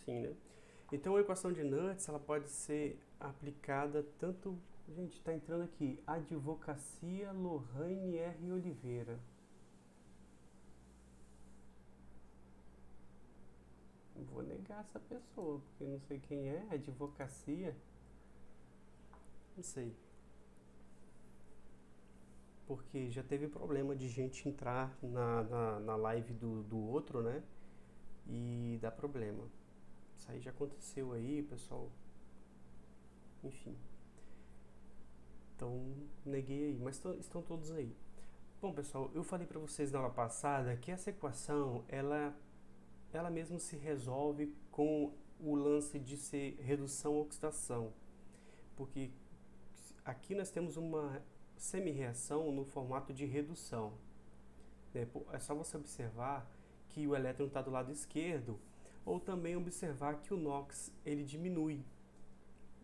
Sim, né? Então a equação de Nernst, ela pode ser aplicada tanto... Gente, está entrando aqui, Advocacia Lorraine R. Oliveira. Vou negar essa pessoa, porque não sei quem é, advocacia, não sei. Porque já teve problema de gente entrar na live do outro, né? E dá problema. Isso aí já aconteceu aí, pessoal. Enfim. Então, neguei aí, mas estão todos aí. Bom, pessoal, eu falei para vocês na aula passada que essa equação, ela mesmo se resolve com o lance de ser redução-oxidação. Porque aqui nós temos uma semi-reação no formato de redução. É só você observar que o elétron está do lado esquerdo, ou também observar que o NOx ele diminui.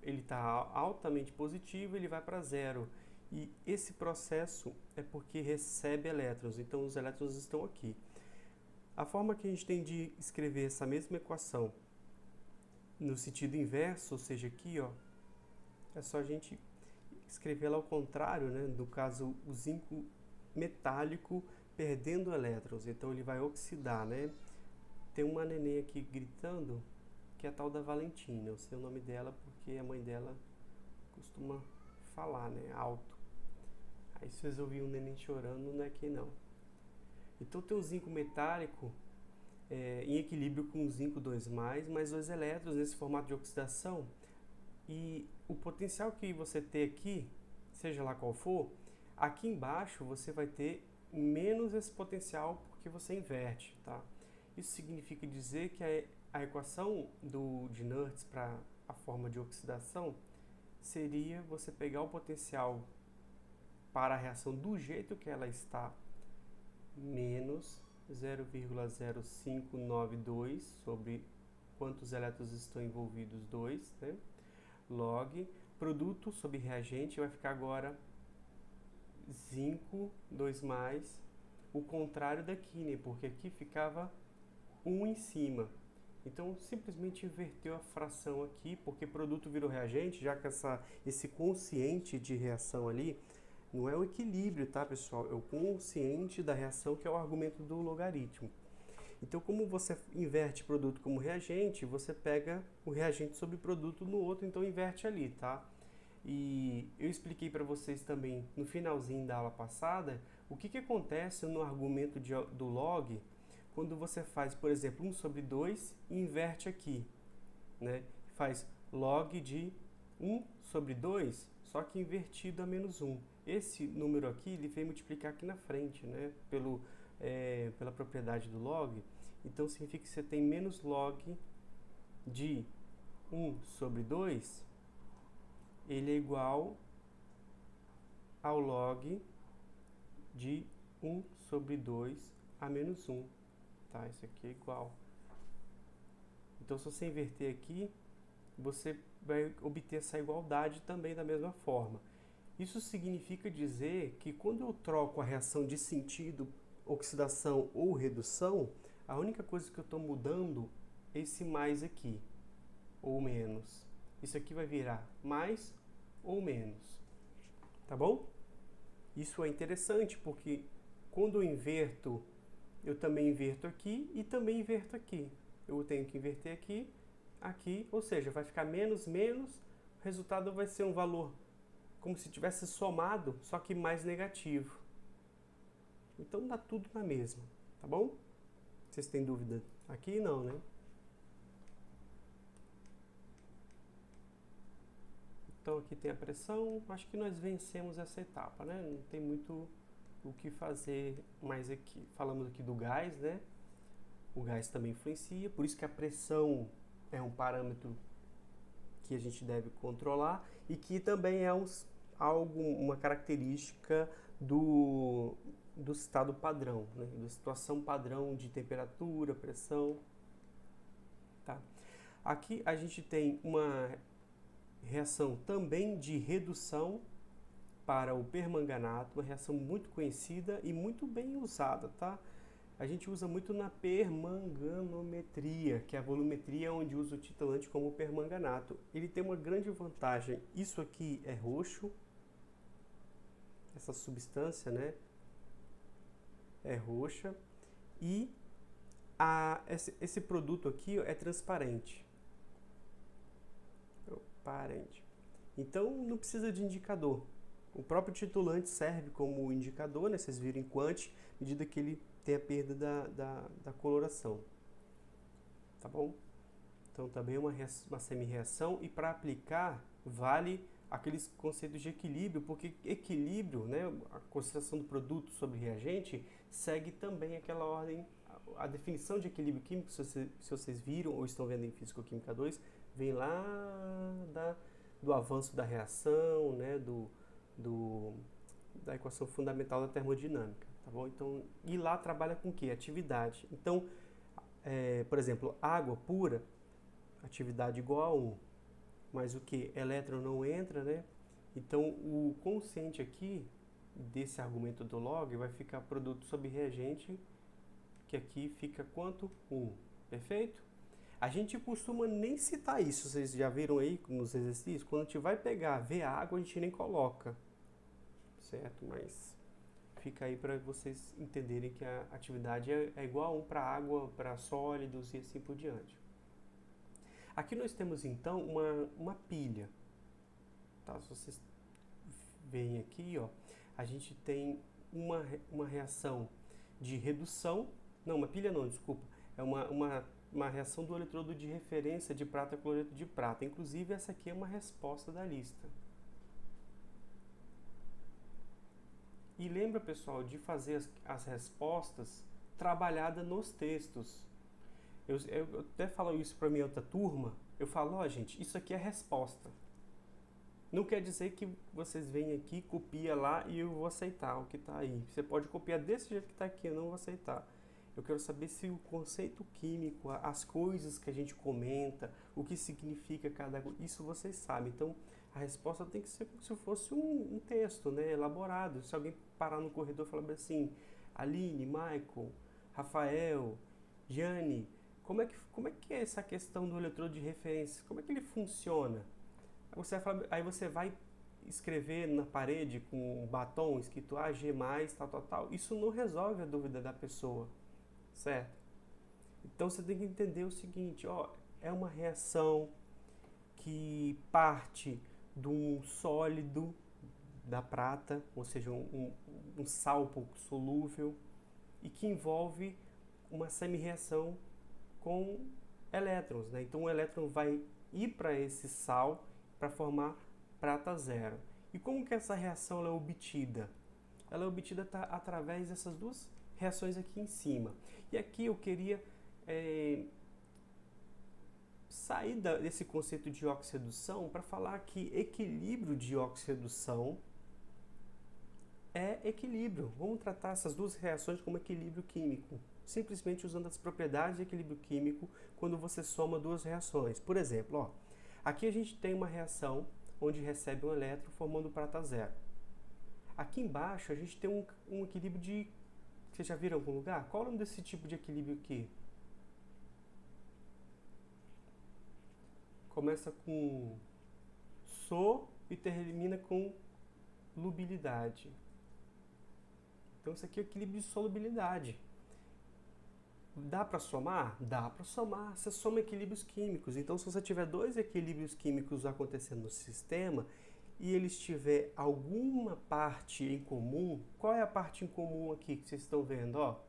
Ele está altamente positivo, ele vai para zero. E esse processo é porque recebe elétrons, então os elétrons estão aqui. A forma que a gente tem de escrever essa mesma equação no sentido inverso, ou seja, aqui, ó, é só a gente escrever ela ao contrário, né? No caso, o zinco metálico perdendo elétrons, então ele vai oxidar, né? Tem uma neném aqui gritando, que é a tal da Valentina. Eu sei o nome dela porque a mãe dela costuma falar, né, alto. Aí se vocês ouvirem um neném chorando, não é que não. Então tem o zinco metálico em equilíbrio com o zinco 2+, mais 2 elétrons nesse formato de oxidação. E o potencial que você tem aqui, seja lá qual for, aqui embaixo você vai ter menos esse potencial porque você inverte, tá? Isso significa dizer que a equação de Nernst para a forma de oxidação seria você pegar o potencial para a reação do jeito que ela está, menos 0,0592 sobre quantos elétrons estão envolvidos, 2, né? Log, produto sobre reagente vai ficar agora zinco 2+, o contrário daqui, né? Porque aqui ficava 1 em cima. Então, simplesmente inverteu a fração aqui, porque produto virou reagente, já que esse quociente de reação ali não é o equilíbrio, tá, pessoal? É o quociente da reação, que é o argumento do logaritmo. Então, como você inverte produto como reagente, você pega o reagente sobre produto no outro, então inverte ali, tá? E eu expliquei para vocês também, no finalzinho da aula passada, o que acontece no argumento do log, quando você faz, por exemplo, 1 sobre 2 e inverte aqui, né? Faz log de 1 sobre 2, só que invertido a menos 1. Esse número aqui, ele vem multiplicar aqui na frente, né? Pela propriedade do log. Então, significa que você tem menos log de 1 sobre 2, ele é igual ao log de 1 sobre 2 a menos 1. Tá? Isso aqui é igual. Então, se você inverter aqui, você vai obter essa igualdade também da mesma forma. Isso significa dizer que quando eu troco a reação de sentido, oxidação ou redução, a única coisa que eu estou mudando é esse mais aqui, ou menos. Isso aqui vai virar mais ou menos. Tá bom? Isso é interessante porque quando eu inverto, eu também inverto aqui e também inverto aqui. Eu tenho que inverter aqui, aqui, ou seja, vai ficar menos, menos, o resultado vai ser um valor como se tivesse somado, só que mais negativo. Então dá tudo na mesma, tá bom? Vocês têm dúvida? Aqui não, né? Então aqui tem a pressão, acho que nós vencemos essa etapa, né? Não tem muito o que fazer mais aqui. Falamos aqui do gás, né? O gás também influencia, por isso que a pressão é um parâmetro que a gente deve controlar e que também é uma característica do estado padrão, né? Da situação padrão de temperatura, pressão. Tá? Aqui a gente tem uma reação também de redução para o permanganato, uma reação muito conhecida e muito bem usada, tá? a gente usa muito na permanganometria, que é a volumetria onde usa o titilante como permanganato. Ele tem uma grande vantagem. Isso aqui é roxo, essa substância, né, é roxa, e esse produto aqui é transparente. Então não precisa de indicador. O próprio titulante serve como indicador, né? Vocês viram em quant, à medida que ele tem a perda da coloração. Tá bom? Então também é uma semi-reação, e para aplicar vale aqueles conceitos de equilíbrio, porque equilíbrio, né, a concentração do produto sobre reagente, segue também aquela ordem, a definição de equilíbrio químico, se vocês viram ou estão vendo em Físico-Química 2, vem lá do avanço da reação, né, da equação fundamental da termodinâmica, tá bom? Então, e lá trabalha com o que? Atividade. Então, por exemplo, água pura, atividade igual a 1, mas o que? Elétron não entra, né? Então, o quociente aqui, desse argumento do log, vai ficar produto sobre reagente, que aqui fica quanto? 1, perfeito? A gente costuma nem citar isso, vocês já viram aí nos exercícios? Quando a gente vai ver a água, a gente nem coloca, certo? Mas fica aí para vocês entenderem que a atividade é igual a 1 para água, para sólidos e assim por diante. Aqui nós temos então uma pilha, tá? Se vocês veem aqui, ó, a gente tem uma reação de redução, não, uma pilha não, desculpa, é uma reação do eletrodo de referência de prata com cloreto de prata. Inclusive, essa aqui é uma resposta da lista. E lembra, pessoal, de fazer as respostas trabalhadas nos textos. Eu até falo isso para minha outra turma, eu falo, ó, gente, isso aqui é resposta. Não quer dizer que vocês vêm aqui, copia lá e eu vou aceitar o que está aí. Você pode copiar desse jeito que está aqui, eu não vou aceitar. Eu quero saber se o conceito químico, as coisas que a gente comenta, o que significa cada coisa, isso vocês sabem. Então, a resposta tem que ser como se fosse um texto, né, elaborado. Se alguém parar no corredor e falar assim, Aline, Michael, Rafael, Jane, como é que é essa questão do eletrodo de referência? Como é que ele funciona? Aí você vai escrever na parede com um batom escrito AG+, tal, tal, tal. Isso não resolve a dúvida da pessoa, certo? Então você tem que entender o seguinte, ó, é uma reação que parte de um sólido da prata, ou seja, um sal pouco solúvel, e que envolve uma semi-reação com elétrons, né? Então o elétron vai ir para esse sal para formar prata zero. E como que essa reação é obtida? Ela é obtida através dessas duas reações aqui em cima. E aqui eu queria sair desse conceito de oxirredução para falar que equilíbrio de oxirredução é equilíbrio. Vamos tratar essas duas reações como equilíbrio químico, simplesmente usando as propriedades de equilíbrio químico quando você soma duas reações. Por exemplo, ó, aqui a gente tem uma reação onde recebe um elétron formando prata zero. Aqui embaixo a gente tem um equilíbrio de... Vocês já viram em algum lugar? Qual é o nome desse tipo de equilíbrio aqui? Começa com so e termina com lubilidade. Então isso aqui é o equilíbrio de solubilidade. Dá para somar? Dá para somar. Você soma equilíbrios químicos. Então, se você tiver dois equilíbrios químicos acontecendo no sistema e eles tiver alguma parte em comum, qual é a parte em comum aqui que vocês estão vendo? Ó,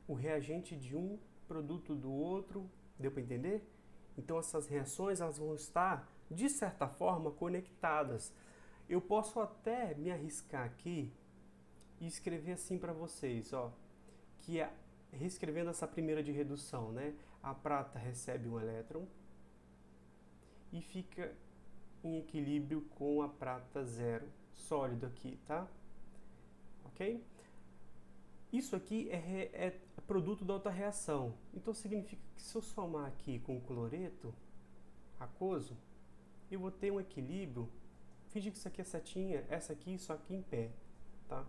o reagente de um, produto do outro. Deu para entender? Então, essas reações elas vão estar, de certa forma, conectadas. Eu posso até me arriscar aqui e escrever assim para vocês, ó, que é reescrevendo essa primeira de redução, né? A prata recebe um elétron e fica em equilíbrio com a prata zero, sólido aqui, tá? Ok? Isso aqui é produto da outra reação. Então significa que se eu somar aqui com o cloreto aquoso, eu vou ter um equilíbrio. Finge que isso aqui é setinha, essa aqui, só aqui em pé, tá?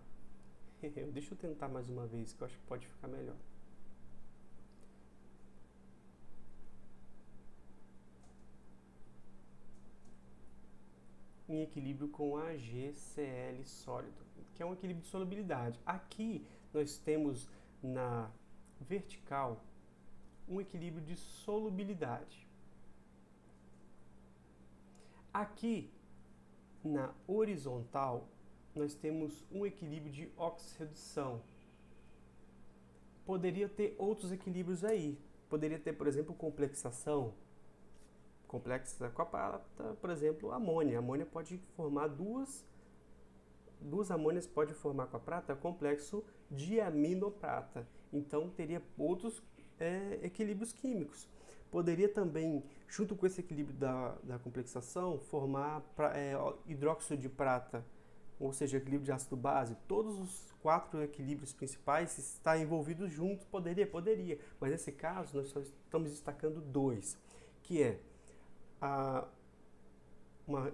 Deixa eu tentar mais uma vez, que eu acho que pode ficar melhor. Em equilíbrio com AgCl sólido, que é um equilíbrio de solubilidade. Aqui nós temos na vertical um equilíbrio de solubilidade. Aqui na horizontal nós temos um equilíbrio de oxirredução. Poderia ter outros equilíbrios aí. Poderia ter, por exemplo, complexação. Complexa com a prata, por exemplo, amônia. A amônia pode formar duas amônias pode formar com a prata complexo diaminoprata. Então teria outros equilíbrios químicos. Poderia também, junto com esse equilíbrio da complexação, formar hidróxido de prata, ou seja, equilíbrio de ácido base. Todos os 4 equilíbrios principais estão envolvidos juntos. Poderia. Mas nesse caso nós só estamos destacando 2, que é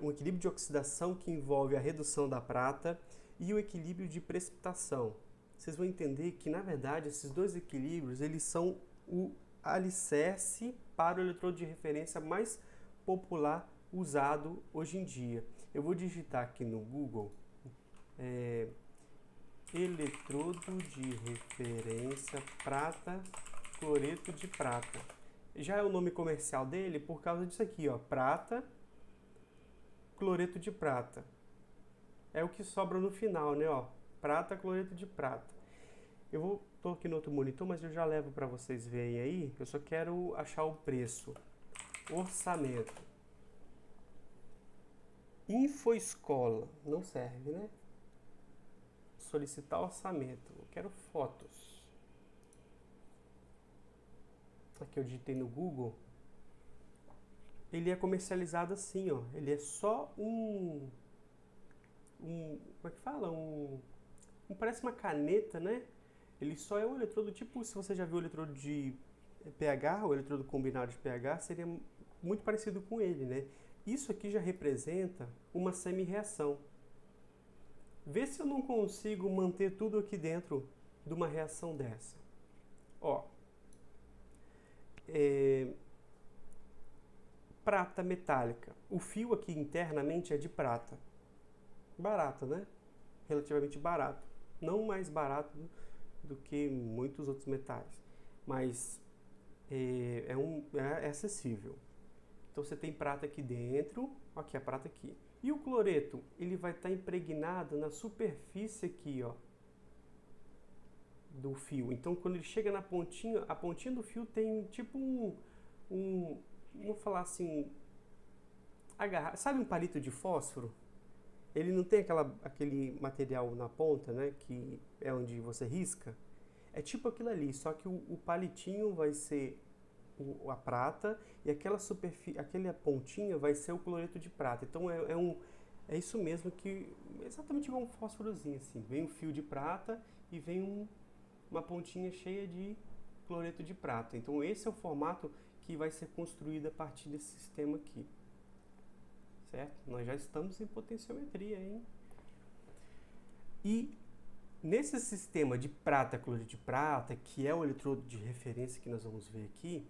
um equilíbrio de oxidação que envolve a redução da prata e o equilíbrio de precipitação. Vocês vão entender que, na verdade, esses 2 equilíbrios eles são o alicerce para o eletrodo de referência mais popular usado hoje em dia. Eu vou digitar aqui no Google eletrodo de referência prata, cloreto de prata. Já é o nome comercial dele por causa disso aqui, ó, prata, cloreto de prata. É o que sobra no final, né, ó, prata, cloreto de prata. Tô aqui no outro monitor, mas eu já levo para vocês verem aí. Eu só quero achar o preço. Orçamento. Infoescola, não serve, né? Solicitar orçamento. Eu quero fotos. Aqui eu digitei no Google. Ele é comercializado assim, ó. Ele é só como é que fala? Parece uma caneta, né? Ele só é um eletrodo, tipo, se você já viu o eletrodo de pH, o eletrodo combinado de pH, seria muito parecido com ele, né? Isso aqui já representa uma semi-reação. Vê se eu não consigo manter tudo aqui dentro de uma reação dessa. Ó, prata metálica. O fio aqui internamente é de prata. Barato, né? Relativamente barato. Não mais barato do que muitos outros metais, mas é acessível. Então você tem prata aqui dentro, aqui a prata aqui. E o cloreto, ele vai estar impregnado na superfície aqui, ó, do fio. Então quando ele chega na pontinha, a pontinha do fio tem tipo vamos falar assim, sabe um palito de fósforo? Ele não tem aquele material na ponta, né, que é onde você risca. É tipo aquilo ali, só que o palitinho vai ser a prata e aquela pontinha vai ser o cloreto de prata. Então é isso mesmo, que exatamente igual um fósforozinho assim. Vem um fio de prata e vem uma pontinha cheia de cloreto de prata. Então esse é o formato que vai ser construído a partir desse sistema aqui. Certo? Nós já estamos em potenciometria, hein? E nesse sistema de prata, cloreto de prata, que é o eletrodo de referência que nós vamos ver aqui,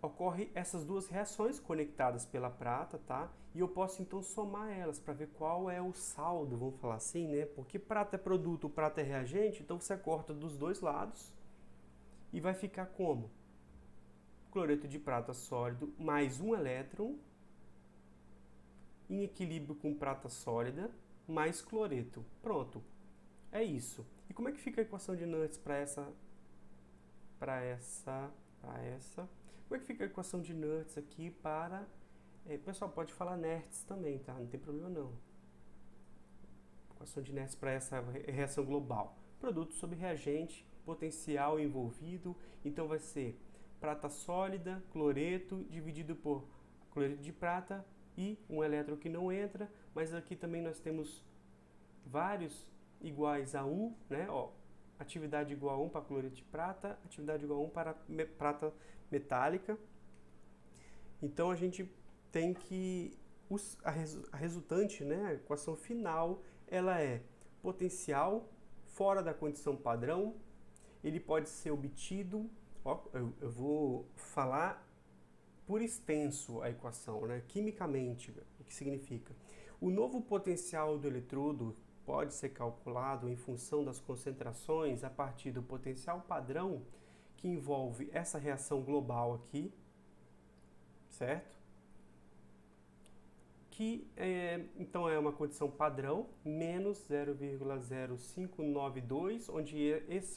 ocorre essas 2 reações conectadas pela prata, tá? E eu posso então somar elas para ver qual é o saldo, vamos falar assim, né? Porque prata é produto, prata é reagente, então você corta dos 2 lados e vai ficar como? Cloreto de prata sólido mais um elétron em equilíbrio com prata sólida mais cloreto. Pronto. É isso. E como é que fica a equação de Nernst para essa? Como é que fica a equação de Nernst aqui para... pessoal, pode falar Nernst também, tá? Não tem problema não. Equação de Nernst para essa reação global. Produto sobre reagente, potencial envolvido. Então vai ser prata sólida, cloreto, dividido por cloreto de prata e um elétron que não entra. Mas aqui também nós temos vários iguais a 1, né? Ó, atividade igual a 1 para cloreto de prata, atividade igual a 1 para prata metálica. Então a gente tem que a resultante, né, a equação final, ela é potencial fora da condição padrão, ele pode ser obtido, ó, eu vou falar por extenso a equação, né? Quimicamente, o que significa? O novo potencial do eletrodo pode ser calculado em função das concentrações a partir do potencial padrão, que envolve essa reação global aqui, certo? Que então é uma condição padrão, menos 0,0592, onde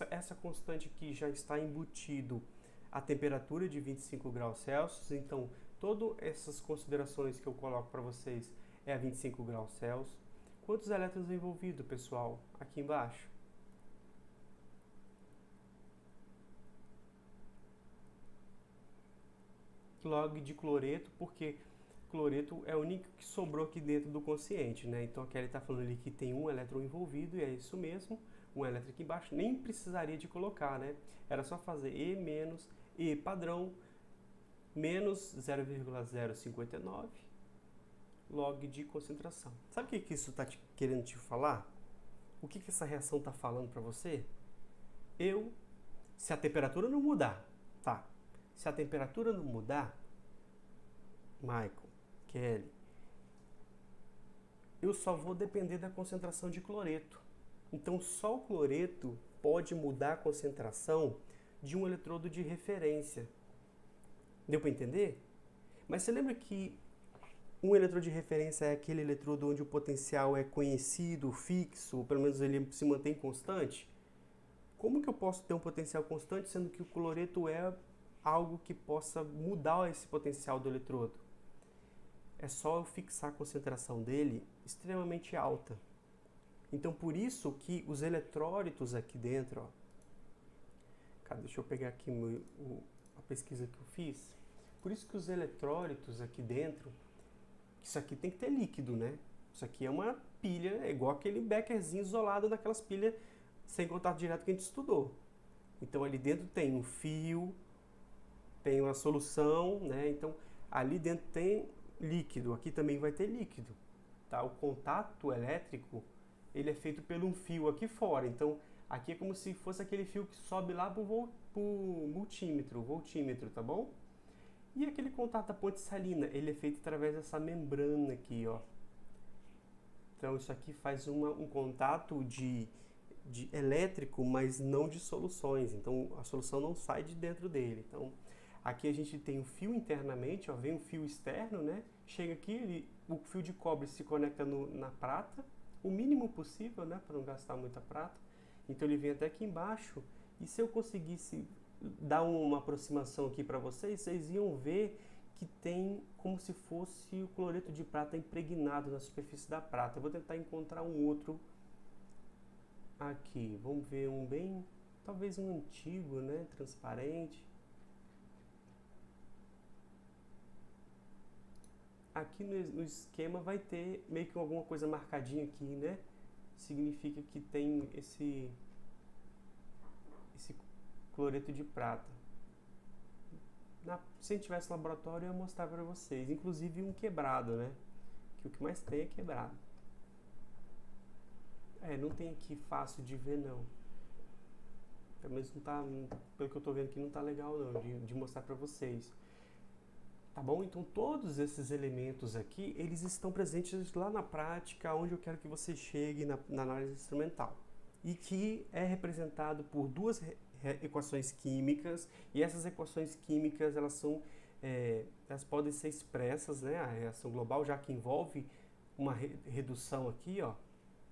essa constante aqui já está embutido a temperatura de 25 graus Celsius. Então, todas essas considerações que eu coloco para vocês é a 25 graus Celsius. Quantos elétrons envolvidos, pessoal? Aqui embaixo. Log de cloreto, porque cloreto é o único que sobrou aqui dentro do consciente, né? Então aqui ele está falando ali que tem um elétron envolvido, e é isso mesmo, um elétron aqui embaixo, nem precisaria de colocar, né? Era só fazer E menos E padrão menos 0,059 log de concentração. Sabe o que isso está querendo te falar? O que essa reação está falando para você? Se a temperatura não mudar, tá? Se a temperatura não mudar, Michael, Kelly, eu só vou depender da concentração de cloreto. Então, só o cloreto pode mudar a concentração de um eletrodo de referência. Deu para entender? Mas você lembra que um eletrodo de referência é aquele eletrodo onde o potencial é conhecido, fixo, ou pelo menos ele se mantém constante? Como que eu posso ter um potencial constante, sendo que o cloreto é algo que possa mudar esse potencial do eletrodo? É só eu fixar a concentração dele extremamente alta. Então, por isso que os eletrólitos aqui dentro, ó, cara, deixa eu pegar aqui a pesquisa que eu fiz. Por isso que os eletrólitos aqui dentro, isso aqui tem que ter líquido, né? Isso aqui é uma pilha, é igual aquele beckerzinho isolado daquelas pilhas sem contato direto que a gente estudou. Então, ali dentro tem um fio, tem uma solução, né? Então, ali dentro tem líquido, aqui também vai ter líquido, tá? O contato elétrico, ele é feito por um fio aqui fora, então aqui é como se fosse aquele fio que sobe lá pro voltímetro, tá bom? E aquele contato da ponte salina, ele é feito através dessa membrana aqui, ó. Então isso aqui faz um contato de elétrico, mas não de soluções, então a solução não sai de dentro dele. Então aqui a gente tem um fio internamente, ó, vem um fio externo, né? Chega aqui, o fio de cobre se conecta na prata, o mínimo possível, né? Para não gastar muita prata. Então ele vem até aqui embaixo, e se eu conseguisse dar uma aproximação aqui para vocês, vocês iam ver que tem como se fosse o cloreto de prata impregnado na superfície da prata. Eu vou tentar encontrar um outro aqui. Vamos ver um bem, talvez um antigo, né? Transparente. Aqui no esquema vai ter meio que alguma coisa marcadinha aqui, né? Significa que tem esse cloreto de prata. Se a gente tivesse laboratório, eu ia mostrar para vocês. Inclusive um quebrado, né? Que o que mais tem é quebrado. Não tem aqui fácil de ver, não. Pelo menos não tá, pelo que eu tô vendo aqui, não tá legal, não, de mostrar para vocês. Tá bom? Então, todos esses elementos aqui, eles estão presentes lá na prática, onde eu quero que você chegue na análise instrumental. E que é representado por duas equações químicas, e essas equações químicas, elas podem ser expressas, né? A reação global, já que envolve uma redução aqui, ó,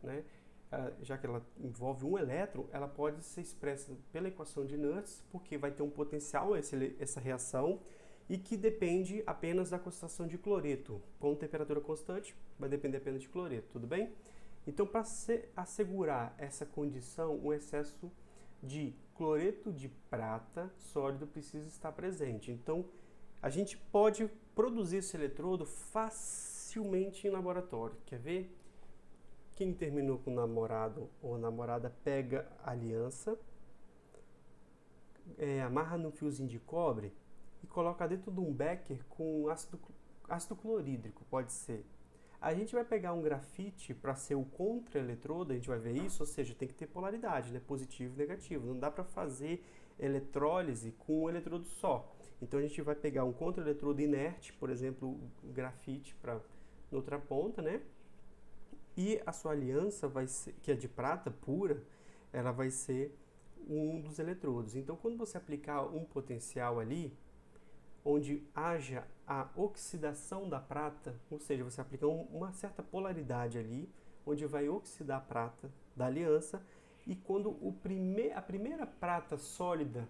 né? Já que ela envolve um elétron, ela pode ser expressa pela equação de Nernst, porque vai ter um potencial essa reação, e que depende apenas da concentração de cloreto. Com temperatura constante, vai depender apenas de cloreto, tudo bem? Então, para assegurar essa condição, um excesso de cloreto de prata sólido precisa estar presente. Então, a gente pode produzir esse eletrodo facilmente em laboratório. Quer ver? Quem terminou com o namorado ou namorada pega a aliança, amarra num fiozinho de cobre e coloca dentro de um becker com ácido clorídrico, pode ser. A gente vai pegar um grafite para ser o contra-eletrodo, a gente vai ver isso, ou seja, tem que ter polaridade, né? Positivo e negativo. Não dá para fazer eletrólise com um eletrodo só. Então a gente vai pegar um contra-eletrodo inerte, por exemplo, o grafite para outra ponta, né? E a sua aliança vai ser, que é de prata pura, ela vai ser um dos eletrodos. Então quando você aplicar um potencial ali, onde haja a oxidação da prata, ou seja, você aplica uma certa polaridade ali, onde vai oxidar a prata da aliança, e quando a primeira prata sólida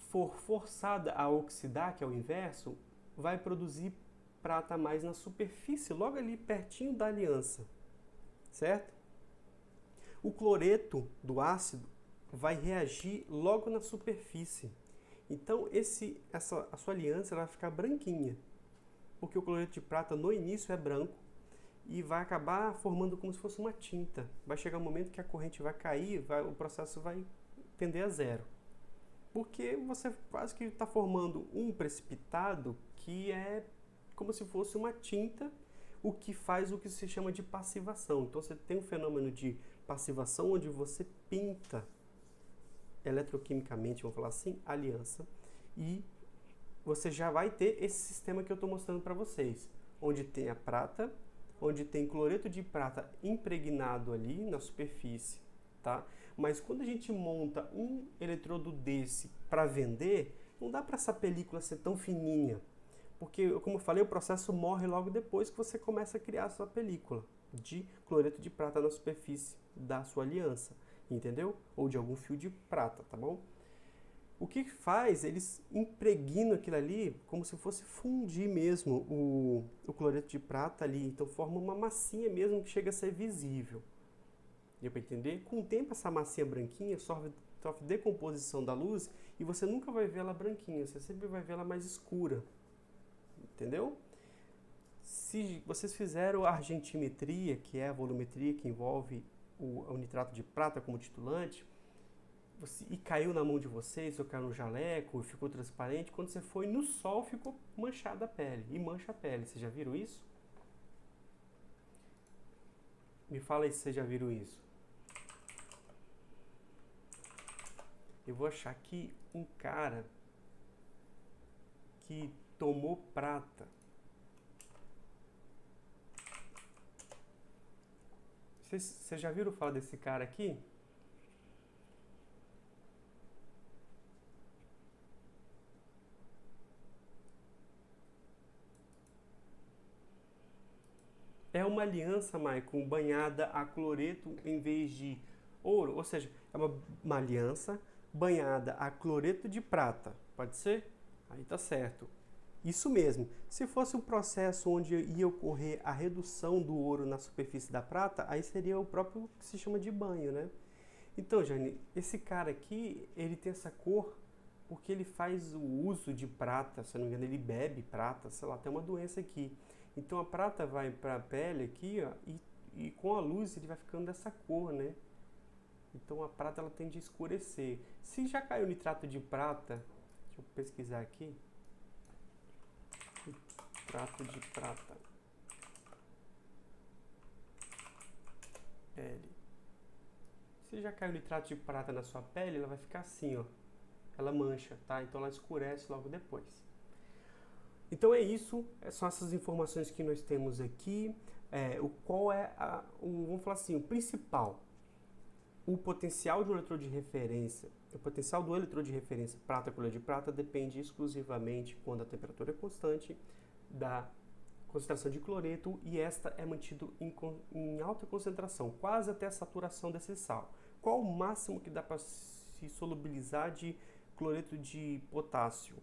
for forçada a oxidar, que é o inverso, vai produzir prata a mais na superfície, logo ali pertinho da aliança, certo? O cloreto do ácido vai reagir logo na superfície. Então a sua aliança vai ficar branquinha, porque o cloreto de prata no início é branco e vai acabar formando como se fosse uma tinta. Vai chegar um momento que a corrente vai cair, o processo vai tender a zero. Porque você quase que está formando um precipitado que é como se fosse uma tinta, o que faz o que se chama de passivação. Então você tem um fenômeno de passivação onde você pinta eletroquimicamente, vamos falar assim, aliança, e você já vai ter esse sistema que eu estou mostrando para vocês, onde tem a prata, onde tem cloreto de prata impregnado ali na superfície, tá? Mas quando a gente monta um eletrodo desse para vender, não dá para essa película ser tão fininha, porque, como eu falei, o processo morre logo depois que você começa a criar a sua película de cloreto de prata na superfície da sua aliança, entendeu? Ou de algum fio de prata, tá bom? O que faz? Eles impregnam aquilo ali como se fosse fundir mesmo o cloreto de prata ali. Então forma uma massinha mesmo que chega a ser visível. Deu para entender? Com o tempo essa massinha branquinha sofre decomposição da luz e você nunca vai ver ela branquinha, você sempre vai ver ela mais escura. Entendeu? Se vocês fizeram a argentimetria, que é a volumetria que envolve o nitrato de prata como titulante, e caiu na mão de vocês, ou caiu no jaleco, ficou transparente, quando você foi no sol ficou manchada a pele, e mancha a pele. Vocês já viram isso? Me fala aí se vocês já viram isso. Eu vou achar aqui um cara que tomou prata. Vocês já viram falar desse cara aqui? É uma aliança, Maicon, banhada a cloreto em vez de ouro. Ou seja, é uma aliança banhada a cloreto de prata. Pode ser? Aí tá certo. Isso mesmo. Se fosse um processo onde ia ocorrer a redução do ouro na superfície da prata, aí seria o próprio que se chama de banho, né? Então, Jane, esse cara aqui, ele tem essa cor porque ele faz o uso de prata, se eu não me engano, ele bebe prata, sei lá, tem uma doença aqui. Então a prata vai para a pele aqui, ó, e com a luz ele vai ficando dessa cor, né? Então a prata ela tende a escurecer. Se já caiu nitrato de prata, deixa eu pesquisar aqui. Nitrato de prata. Pele. Se já caiu nitrato de prata na sua pele, ela vai ficar assim, ó. Ela mancha, tá? Então ela escurece logo depois. Então é isso, são essas informações que nós temos aqui. Vamos falar assim, o principal, o potencial de um eletrodo de referência, o potencial do eletrodo de referência prata colher de prata depende exclusivamente, quando a temperatura é constante, da concentração de cloreto, e esta é mantida em alta concentração, quase até a saturação desse sal. Qual o máximo que dá para se solubilizar de cloreto de potássio,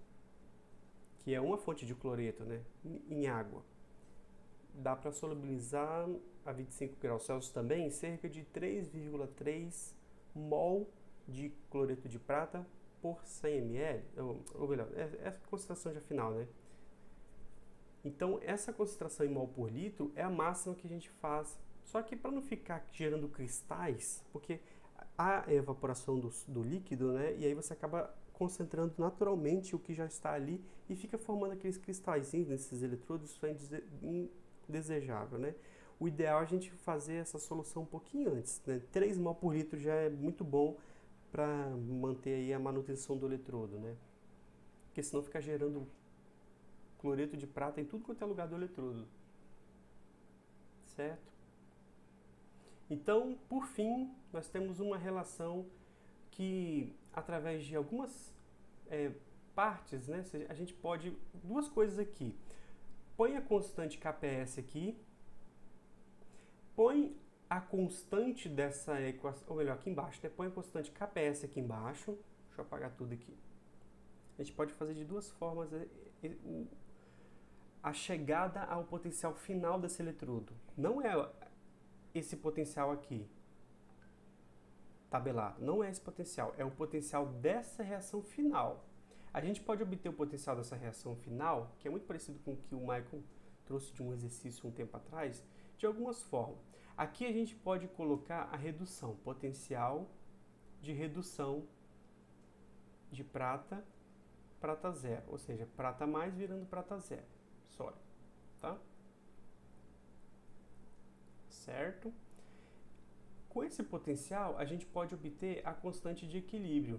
que é uma fonte de cloreto, né, em água? Dá para solubilizar a 25 graus Celsius também cerca de 3,3 mol de cloreto de prata por 100 ml, ou melhor, é a concentração já final, né? Então essa concentração em mol por litro é a máxima que a gente faz. Só que para não ficar gerando cristais, porque há evaporação do líquido, né? E aí você acaba concentrando naturalmente o que já está ali e fica formando aqueles cristalzinhos nesses eletrodos em desejável, né? O ideal é a gente fazer essa solução um pouquinho antes, né? 3 mol por litro já é muito bom para manter aí a manutenção do eletrodo, né? Porque senão fica gerando cloreto de prata em tudo quanto é lugar do eletrodo, certo? Então, por fim, nós temos uma relação que, através de algumas partes, né, a gente pode... Duas coisas aqui. Põe a constante KPS aqui, põe a constante dessa equação, ou melhor, aqui embaixo, né? Põe a constante KPS aqui embaixo. Deixa eu apagar tudo aqui. A gente pode fazer de duas formas a chegada ao potencial final desse eletrodo. Não é esse potencial aqui, tabelado. Não é esse potencial, é o potencial dessa reação final. A gente pode obter o potencial dessa reação final, que é muito parecido com o que o Michael trouxe de um exercício um tempo atrás, de algumas formas. Aqui a gente pode colocar a redução, potencial de redução de prata, prata zero, ou seja, prata mais virando prata zero, sólido, tá? Certo? Com esse potencial, a gente pode obter a constante de equilíbrio.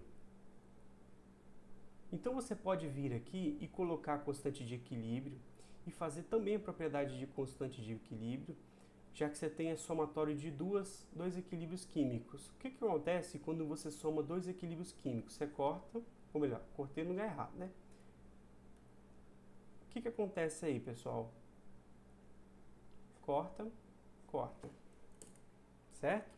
Então você pode vir aqui e colocar a constante de equilíbrio e fazer também a propriedade de constante de equilíbrio, já que você tem a somatório de dois equilíbrios químicos. O que acontece quando você soma dois equilíbrios químicos? Você corta, ou melhor, cortei no lugar errado, né? O que acontece aí, pessoal? Corta, corta, certo?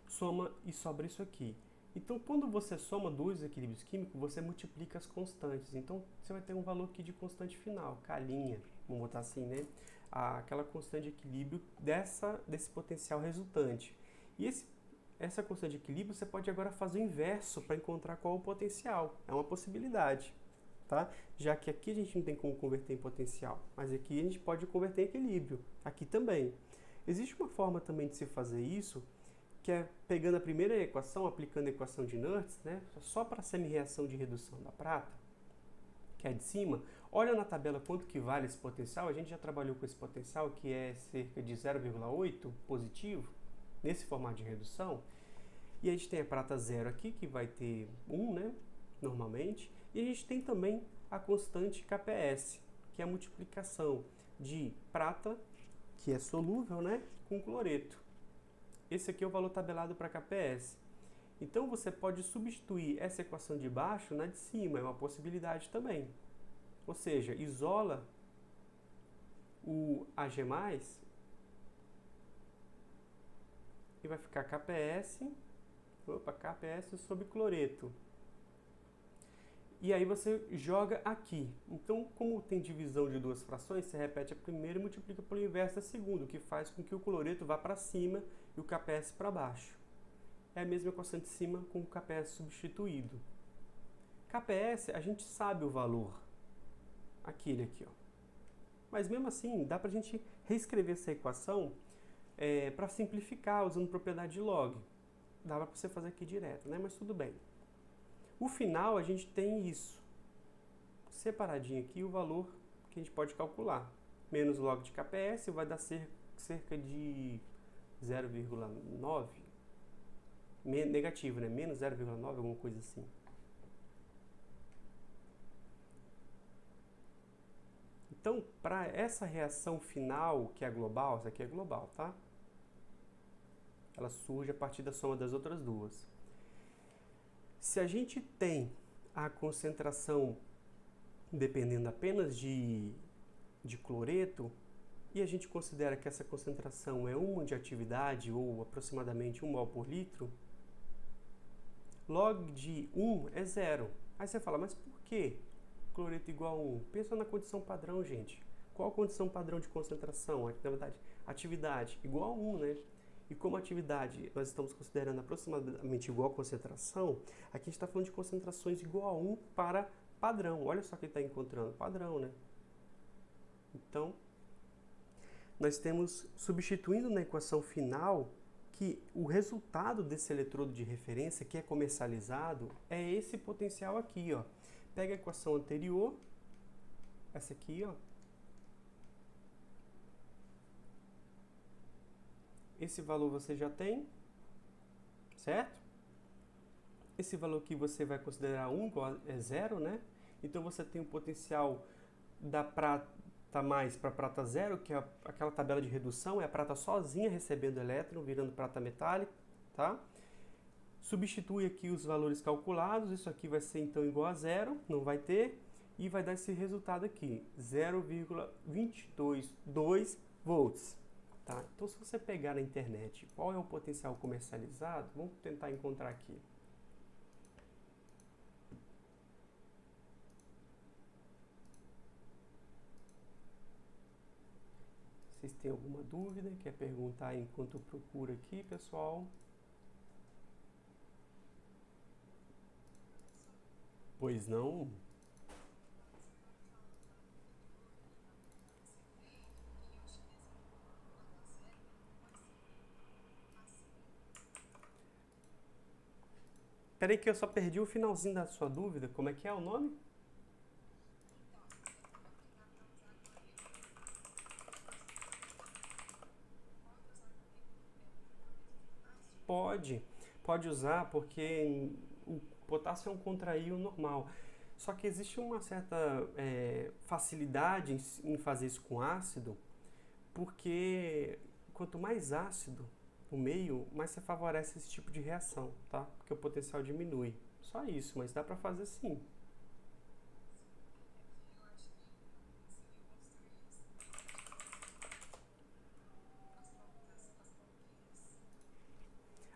Soma e sobra isso aqui. Então, quando você soma dois equilíbrios químicos, você multiplica as constantes. Então, você vai ter um valor aqui de constante final, K', vamos botar assim, né? Aquela constante de equilíbrio desse potencial resultante. E essa constante de equilíbrio, você pode agora fazer o inverso para encontrar qual é o potencial. É uma possibilidade, tá? Já que aqui a gente não tem como converter em potencial, mas aqui a gente pode converter em equilíbrio. Aqui também. Existe uma forma também de se fazer isso, que é pegando a primeira equação, aplicando a equação de Nernst, né, só para a semi-reação de redução da prata, que é a de cima. Olha na tabela quanto que vale esse potencial. A gente já trabalhou com esse potencial, que é cerca de 0,8 positivo, nesse formato de redução. E a gente tem a prata zero aqui, que vai ter 1, né, normalmente. E a gente tem também a constante KPS, que é a multiplicação de prata, que é solúvel, né, com cloreto. Esse aqui é o valor tabelado para KPS. Então você pode substituir essa equação de baixo na de cima, é uma possibilidade também. Ou seja, isola o Ag+, e vai ficar KPS sobre cloreto. E aí você joga aqui. Então, como tem divisão de duas frações, você repete a primeira e multiplica pelo inverso da segunda, o que faz com que o cloreto vá para cima e o KPS para baixo. É a mesma equação de cima com o KPS substituído. KPS, a gente sabe o valor. Aquele aqui, ó. Mas mesmo assim, dá para a gente reescrever essa equação para simplificar, usando propriedade de log. Dava para você fazer aqui direto, né? Mas tudo bem. O final, a gente tem isso. Separadinho aqui, o valor que a gente pode calcular. Menos log de KPS vai dar cerca de 0,9. Negativo, né? Menos 0,9, alguma coisa assim. Então, para essa reação final, que é global, essa aqui é global, tá? Ela surge a partir da soma das outras duas. Se a gente tem a concentração dependendo apenas de cloreto, e a gente considera que essa concentração é 1 de atividade, ou aproximadamente 1 mol por litro, log de 1 é 0. Aí você fala, mas por que cloreto igual a 1? Pensa na condição padrão, gente. Qual a condição padrão de concentração? Na verdade, atividade igual a 1, né? E como atividade nós estamos considerando aproximadamente igual a concentração, aqui a gente está falando de concentrações igual a 1 para padrão. Olha só que ele está encontrando padrão, né? Então, nós temos, substituindo na equação final, que o resultado desse eletrodo de referência que é comercializado é esse potencial aqui, ó. Pega a equação anterior, essa aqui, ó, esse valor você já tem, certo? Esse valor aqui você vai considerar 1 igual a 0, né? Então você tem o potencial da prata mais para prata 0, que é aquela tabela de redução, é a prata sozinha recebendo elétron, virando prata metálica, tá? Substitui aqui os valores calculados, isso aqui vai ser então igual a 0, não vai ter, e vai dar esse resultado aqui, 0,222 volts. Tá? Então, se você pegar na internet qual é o potencial comercializado, vamos tentar encontrar aqui. Vocês têm alguma dúvida? Quer perguntar enquanto eu procuro aqui, pessoal? Pois não? Peraí que eu só perdi o finalzinho da sua dúvida. Como é que é o nome? Pode usar porque o potássio é um contraíon normal. Só que existe uma certa facilidade em fazer isso com ácido, porque quanto mais ácido o meio, mais você favorece esse tipo de reação, tá? Porque o potencial diminui. Só isso, mas dá pra fazer sim.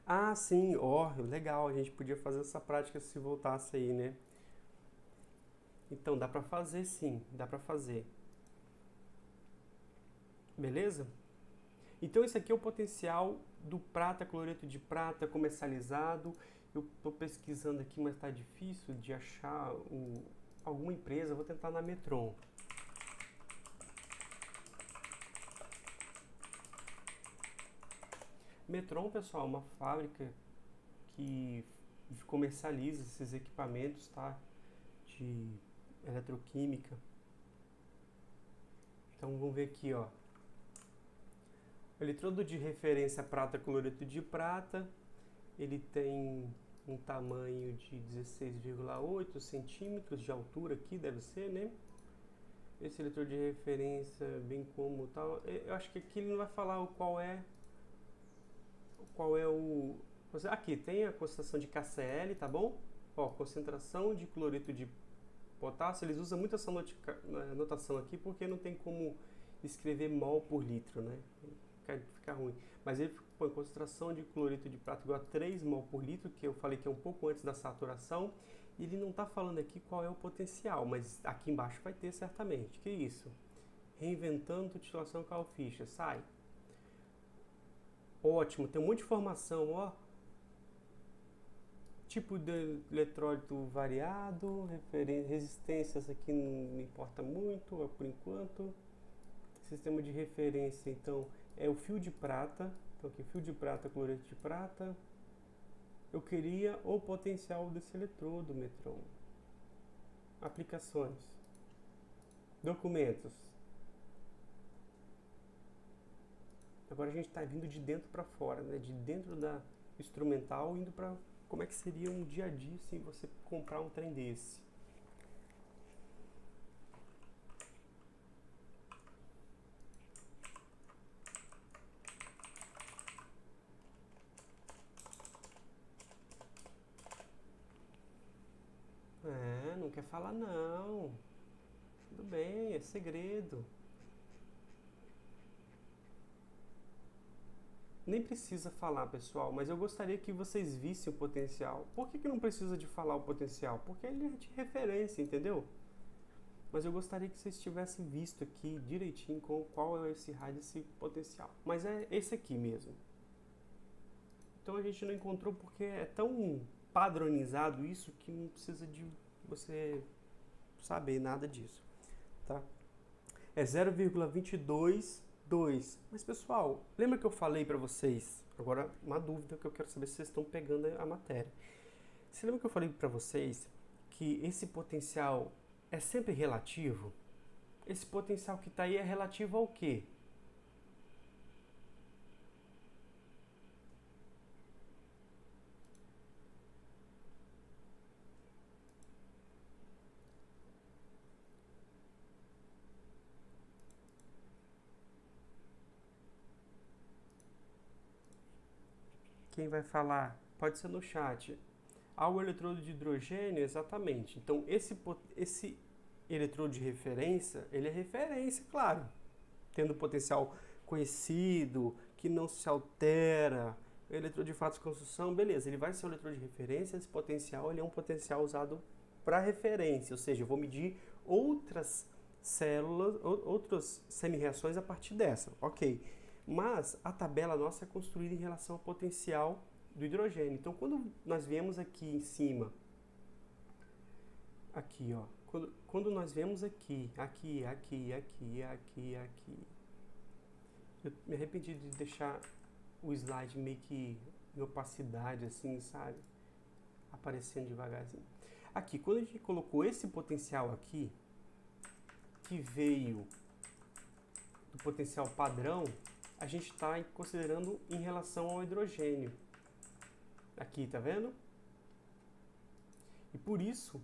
Ah, sim, ó, legal, a gente podia fazer essa prática se voltasse aí, né? Então, dá pra fazer sim, dá pra fazer. Beleza? Então, esse aqui é o potencial do prata, cloreto de prata comercializado. Eu estou pesquisando aqui, mas está difícil de achar alguma empresa. Vou tentar na Metron. Metron, pessoal, é uma fábrica que comercializa esses equipamentos, tá? De eletroquímica. Então, vamos ver aqui, ó. Eletrodo de referência prata, cloreto de prata. Ele tem um tamanho de 16,8 centímetros de altura aqui, deve ser, né? Esse eletrodo de referência, bem como tal. Eu acho que aqui ele não vai falar qual é o... Aqui, tem a concentração de KCl, tá bom? Ó, concentração de cloreto de potássio. Eles usam muito essa notação aqui porque não tem como escrever mol por litro, né? Fica ruim. Mas ele põe concentração de cloreto de prata igual a 3 mol por litro, que eu falei que é um pouco antes da saturação. Ele não está falando aqui qual é o potencial, mas aqui embaixo vai ter certamente. Que isso? Reinventando titulação Cal-Fischer. Sai. Ótimo, tem um monte de informação, ó. Tipo de eletrólito variado, resistências aqui não importa muito, por enquanto. Sistema de referência, então, é o fio de prata. Então aqui, fio de prata, cloreto de prata. Eu queria o potencial desse eletrodo, Metron. Aplicações. Documentos. Agora a gente está vindo de dentro para fora, né? De dentro da instrumental, indo para como é que seria um dia a dia se você comprar um trem desse. Não quer falar não. Tudo bem, é segredo. Nem precisa falar, pessoal, mas eu gostaria que vocês vissem o potencial. Por que não precisa de falar o potencial? Porque ele é de referência, entendeu? Mas eu gostaria que vocês tivessem visto aqui direitinho qual é esse raio desse potencial. Mas é esse aqui mesmo. Então a gente não encontrou porque é tão padronizado isso que não precisa de você saber nada disso, tá? É 0,222. Mas pessoal, lembra que eu falei para vocês? Agora uma dúvida que eu quero saber se vocês estão pegando a matéria. Você lembra que eu falei para vocês que esse potencial é sempre relativo? Esse potencial que está aí é relativo ao quê? Quem vai falar? Pode ser no chat. Ao eletrodo de hidrogênio, exatamente. Então, esse eletrodo de referência, ele é referência, claro, tendo potencial conhecido, que não se altera, eletrodo de fato de construção, beleza, ele vai ser um eletrodo de referência, esse potencial ele é um potencial usado para referência, ou seja, eu vou medir outras células, outras semi-reações a partir dessa, ok. Mas a tabela nossa é construída em relação ao potencial do hidrogênio. Então, quando nós viemos aqui em cima, aqui, ó, quando nós vemos aqui, eu me arrependi de deixar o slide meio que em opacidade, assim, sabe? Aparecendo devagarzinho. Aqui, quando a gente colocou esse potencial aqui, que veio do potencial padrão, a gente está considerando em relação ao hidrogênio. Aqui, tá vendo? E por isso,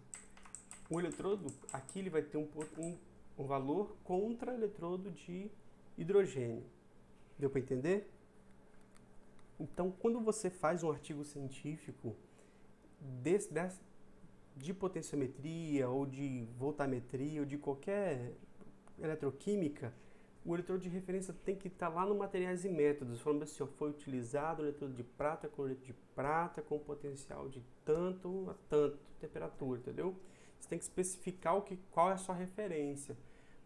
o eletrodo aqui ele vai ter um valor contra eletrodo de hidrogênio. Deu para entender? Então, quando você faz um artigo científico de potenciometria ou de voltametria ou de qualquer eletroquímica, o eletrodo de referência tem que estar lá no materiais e métodos, falando assim, ó, foi utilizado o eletrodo de prata com potencial de tanto a tanto temperatura, entendeu? Você tem que especificar qual é a sua referência,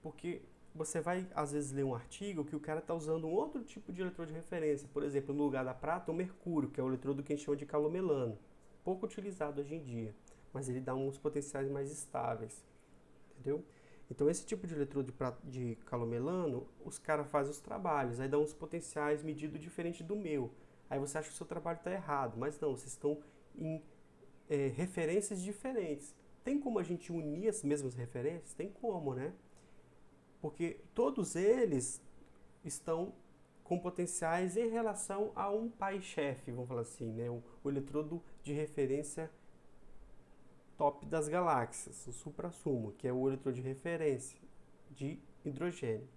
porque você vai, às vezes, ler um artigo que o cara está usando um outro tipo de eletrodo de referência, por exemplo, no lugar da prata, o mercúrio, que é o eletrodo que a gente chama de calomelano, pouco utilizado hoje em dia, mas ele dá uns potenciais mais estáveis, entendeu? Então, esse tipo de eletrodo de calomelano, os caras fazem os trabalhos, aí dá uns potenciais medidos diferente do meu. Aí você acha que o seu trabalho está errado, mas não, vocês estão em referências diferentes. Tem como a gente unir as mesmas referências? Tem como, né? Porque todos eles estão com potenciais em relação a um pai-chefe, vamos falar assim, né? O eletrodo de referência top das galáxias, o suprassumo, que é o eletrodo de referência de hidrogênio,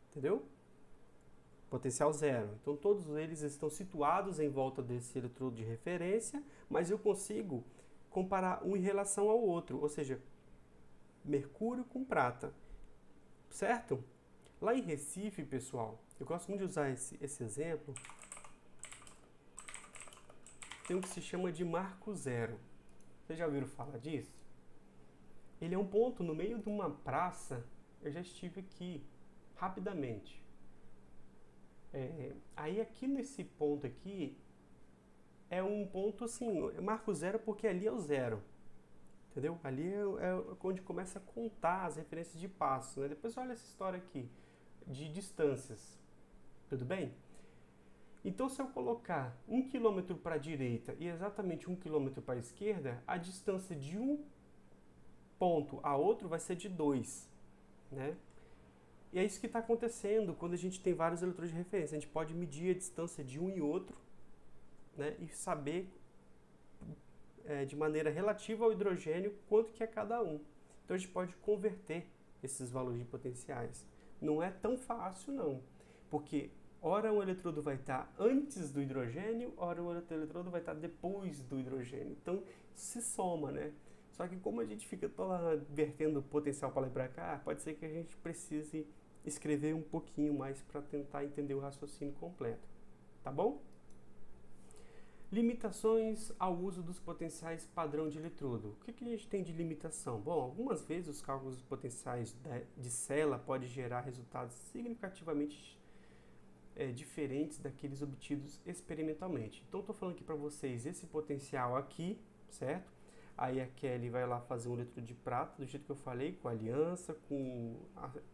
entendeu? Potencial zero. Então todos eles estão situados em volta desse eletrodo de referência, mas eu consigo comparar um em relação ao outro, ou seja, mercúrio com prata, certo? Lá em Recife, pessoal, eu gosto muito de usar esse exemplo, tem um que se chama de marco zero. Vocês já ouviram falar disso? Ele é um ponto no meio de uma praça. Eu já estive aqui rapidamente. Aí aqui nesse ponto aqui é um ponto assim, marco zero porque ali é o zero. Entendeu? Ali é onde começa a contar as referências de passos, né? Depois olha essa história aqui de distâncias. Tudo bem? Então, se eu colocar 1 km para a direita e exatamente 1 km para a esquerda, a distância de um ponto a outro vai ser de 2, né? E é isso que está acontecendo quando a gente tem vários eletrodos de referência. A gente pode medir a distância de um e outro, né? E saber de maneira relativa ao hidrogênio quanto que é cada um. Então, a gente pode converter esses valores de potenciais. Não é tão fácil, não, porque ora um eletrodo vai estar antes do hidrogênio, ora o outro eletrodo vai estar depois do hidrogênio. Então, se soma, né? Só que como a gente fica toda vertendo potencial para lá e para cá, pode ser que a gente precise escrever um pouquinho mais para tentar entender o raciocínio completo. Tá bom? Limitações ao uso dos potenciais padrão de eletrodo. O que a gente tem de limitação? Bom, algumas vezes os cálculos dos potenciais de célula podem gerar resultados significativamente diferentes daqueles obtidos experimentalmente. Então, estou falando aqui para vocês esse potencial aqui, certo? Aí a Kelly vai lá fazer um eletrodo de prata, do jeito que eu falei, com aliança, com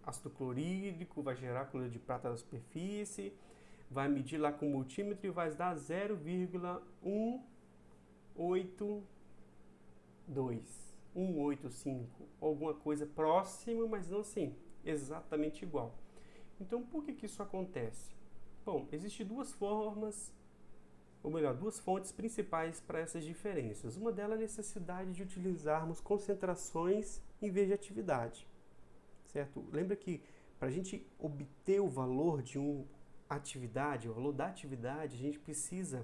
ácido clorídrico, vai gerar cloreto de prata na superfície, vai medir lá com o multímetro e vai dar 185, alguma coisa próxima, mas não assim, exatamente igual. Então, por que isso acontece? Bom, existem duas formas, ou melhor, duas fontes principais para essas diferenças. Uma delas é a necessidade de utilizarmos concentrações em vez de atividade, certo? Lembra que para a gente obter o valor de uma atividade, o valor da atividade, a gente precisa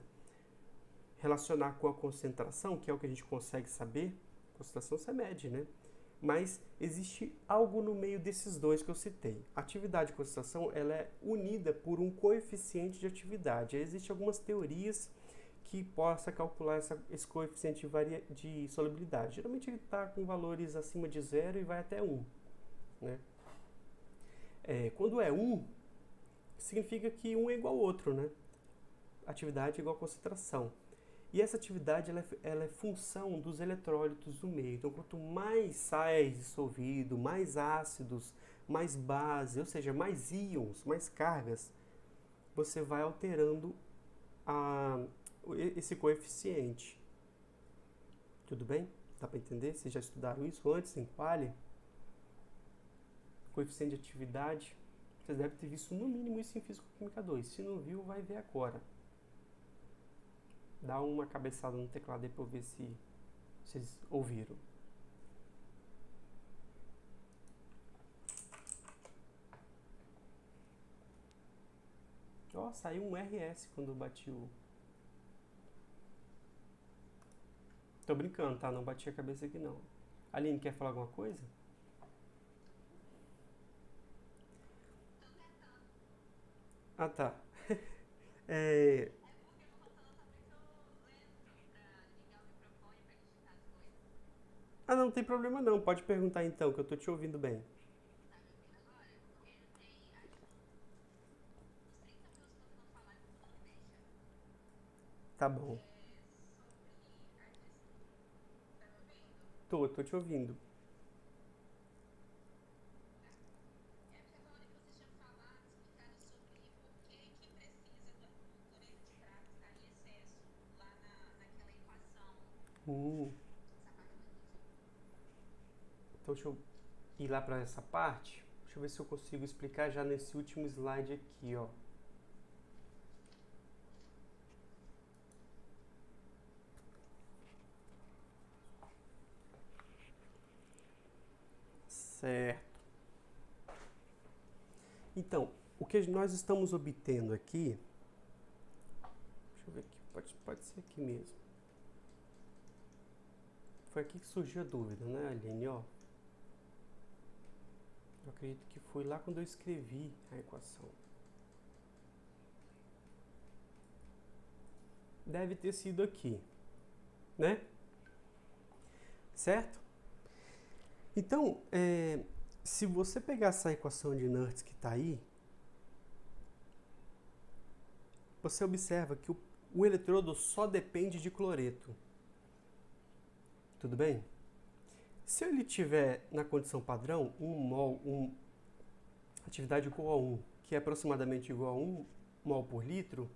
relacionar com a concentração, que é o que a gente consegue saber. Concentração você mede, né? Mas existe algo no meio desses dois que eu citei. Atividade e concentração, ela é unida por um coeficiente de atividade. Existem algumas teorias que possa calcular esse coeficiente de solubilidade. Geralmente ele está com valores acima de 0 e vai até 1. Né? Quando é 1, significa que um é igual ao outro, né? Atividade é igual a concentração. E essa atividade ela é função dos eletrólitos do meio. Então, quanto mais sais dissolvido, mais ácidos, mais base, ou seja, mais íons, mais cargas, você vai alterando esse coeficiente. Tudo bem? Dá para entender? Vocês já estudaram isso antes em Quali? Coeficiente de atividade. Vocês devem ter visto no mínimo isso em Físico-Química 2. Se não viu, vai ver agora. Dá uma cabeçada no teclado aí para eu ver se vocês ouviram. Ó, saiu um RS quando eu bati o... Tô brincando, tá? Não bati a cabeça aqui não. Aline, quer falar alguma coisa? Ah, tá. Ah, não tem problema não. Pode perguntar então, que eu tô te ouvindo bem. Tá bom. Tô te ouvindo. Hum. Então deixa eu ir lá para essa parte. Deixa eu ver se eu consigo explicar já nesse último slide aqui, ó. Certo. Então, o que nós estamos obtendo aqui... Deixa eu ver aqui, pode ser aqui mesmo. Foi aqui que surgiu a dúvida, né, Aline? Ó, eu acredito que foi lá quando eu escrevi a equação. Deve ter sido aqui, né? Certo? Então, se você pegar essa equação de Nernst que está aí, você observa que o eletrodo só depende de cloreto. Tudo bem? Se ele tiver na condição padrão, 1 mol, atividade igual a 1, que é aproximadamente igual a 1 mol por litro,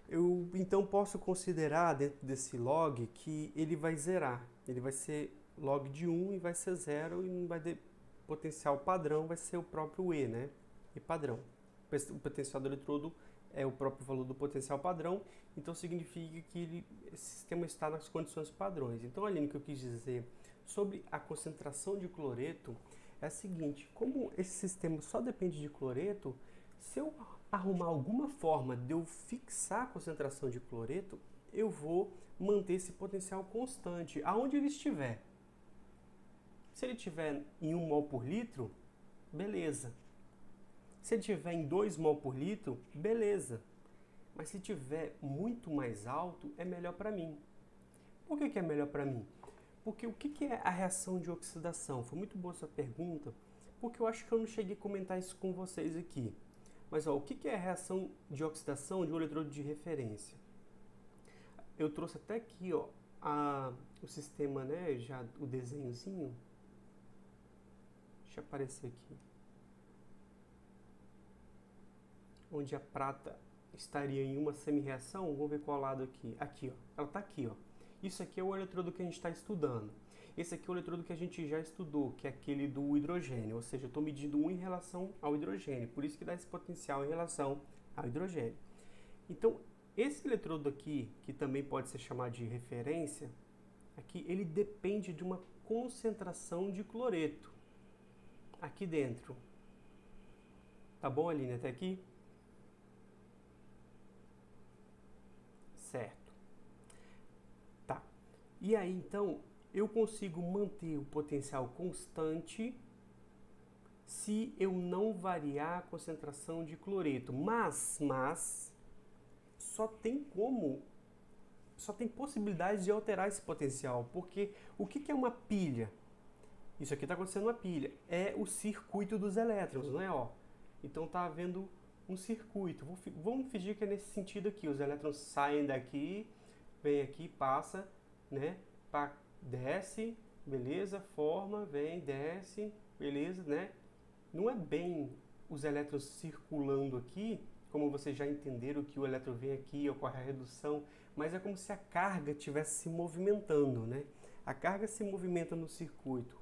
eu então posso considerar dentro desse log que ele vai zerar. Ele vai ser log de 1 e vai ser 0 e não vai ter potencial padrão, vai ser o próprio E, né? E padrão. O potencial do eletrodo é o próprio valor do potencial padrão, então significa que esse sistema está nas condições padrões. Então, Aline, o que eu quis dizer sobre a concentração de cloreto é a seguinte: como esse sistema só depende de cloreto, se eu arrumar alguma forma de eu fixar a concentração de cloreto, eu vou manter esse potencial constante, aonde ele estiver. Se ele estiver em 1 mol por litro, beleza. Se ele estiver em 2 mol por litro, beleza. Mas se estiver muito mais alto, é melhor para mim. Por que é melhor para mim? Porque o que é a reação de oxidação? Foi muito boa essa pergunta, porque eu acho que eu não cheguei a comentar isso com vocês aqui. Mas ó, o que é a reação de oxidação de um eletrodo de referência? Eu trouxe até aqui ó, o sistema, né, já o desenhozinho. Deixa eu aparecer aqui. Onde a prata estaria em uma semi-reação, vamos ver qual lado aqui. Aqui, ó. Ela está aqui, ó. Isso aqui é o eletrodo que a gente está estudando. Esse aqui é o eletrodo que a gente já estudou, que é aquele do hidrogênio, ou seja, eu estou medindo 1 em relação ao hidrogênio, por isso que dá esse potencial em relação ao hidrogênio. Então, esse eletrodo aqui, que também pode ser chamado de referência, aqui ele depende de uma concentração de cloreto aqui dentro. Tá bom, Aline, até aqui? Certo. E aí, então, eu consigo manter o potencial constante se eu não variar a concentração de cloreto. Mas só tem possibilidade de alterar esse potencial, porque o que é uma pilha? Isso aqui está acontecendo uma pilha, é o circuito dos elétrons, não é? Ó. Então está havendo um circuito. Vamos fingir que é nesse sentido aqui, os elétrons saem daqui, vem aqui, passa, né? Desce, beleza, forma, vem, desce, beleza, né? Não é bem os elétrons circulando aqui, como vocês já entenderam que o elétron vem aqui, ocorre a redução, mas é como se a carga estivesse se movimentando, né? A carga se movimenta no circuito,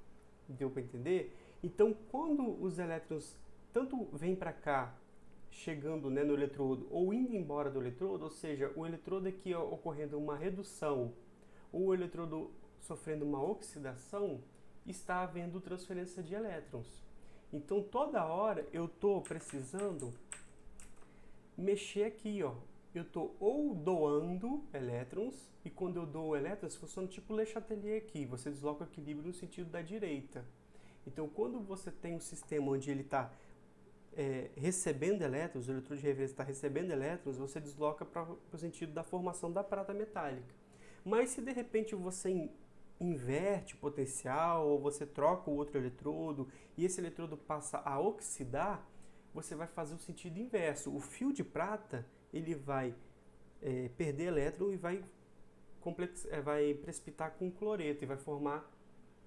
deu para entender? Então, quando os elétrons tanto vêm para cá, chegando, né, no eletrodo, ou indo embora do eletrodo, ou seja, o eletrodo aqui ocorrendo uma redução, ou o eletrodo sofrendo uma oxidação, está havendo transferência de elétrons. Então, toda hora eu estou precisando mexer aqui, ó. Eu estou ou doando elétrons, e quando eu dou elétrons, funciona tipo Le Chatelier aqui, você desloca o equilíbrio no sentido da direita. Então, quando você tem um sistema onde ele está recebendo elétrons, o eletrodo de referência está recebendo elétrons, você desloca para o sentido da formação da prata metálica. Mas se de repente você inverte o potencial, ou você troca o outro eletrodo, e esse eletrodo passa a oxidar, você vai fazer o sentido inverso. O fio de prata, ele vai perder elétron e vai precipitar com cloreto, e vai formar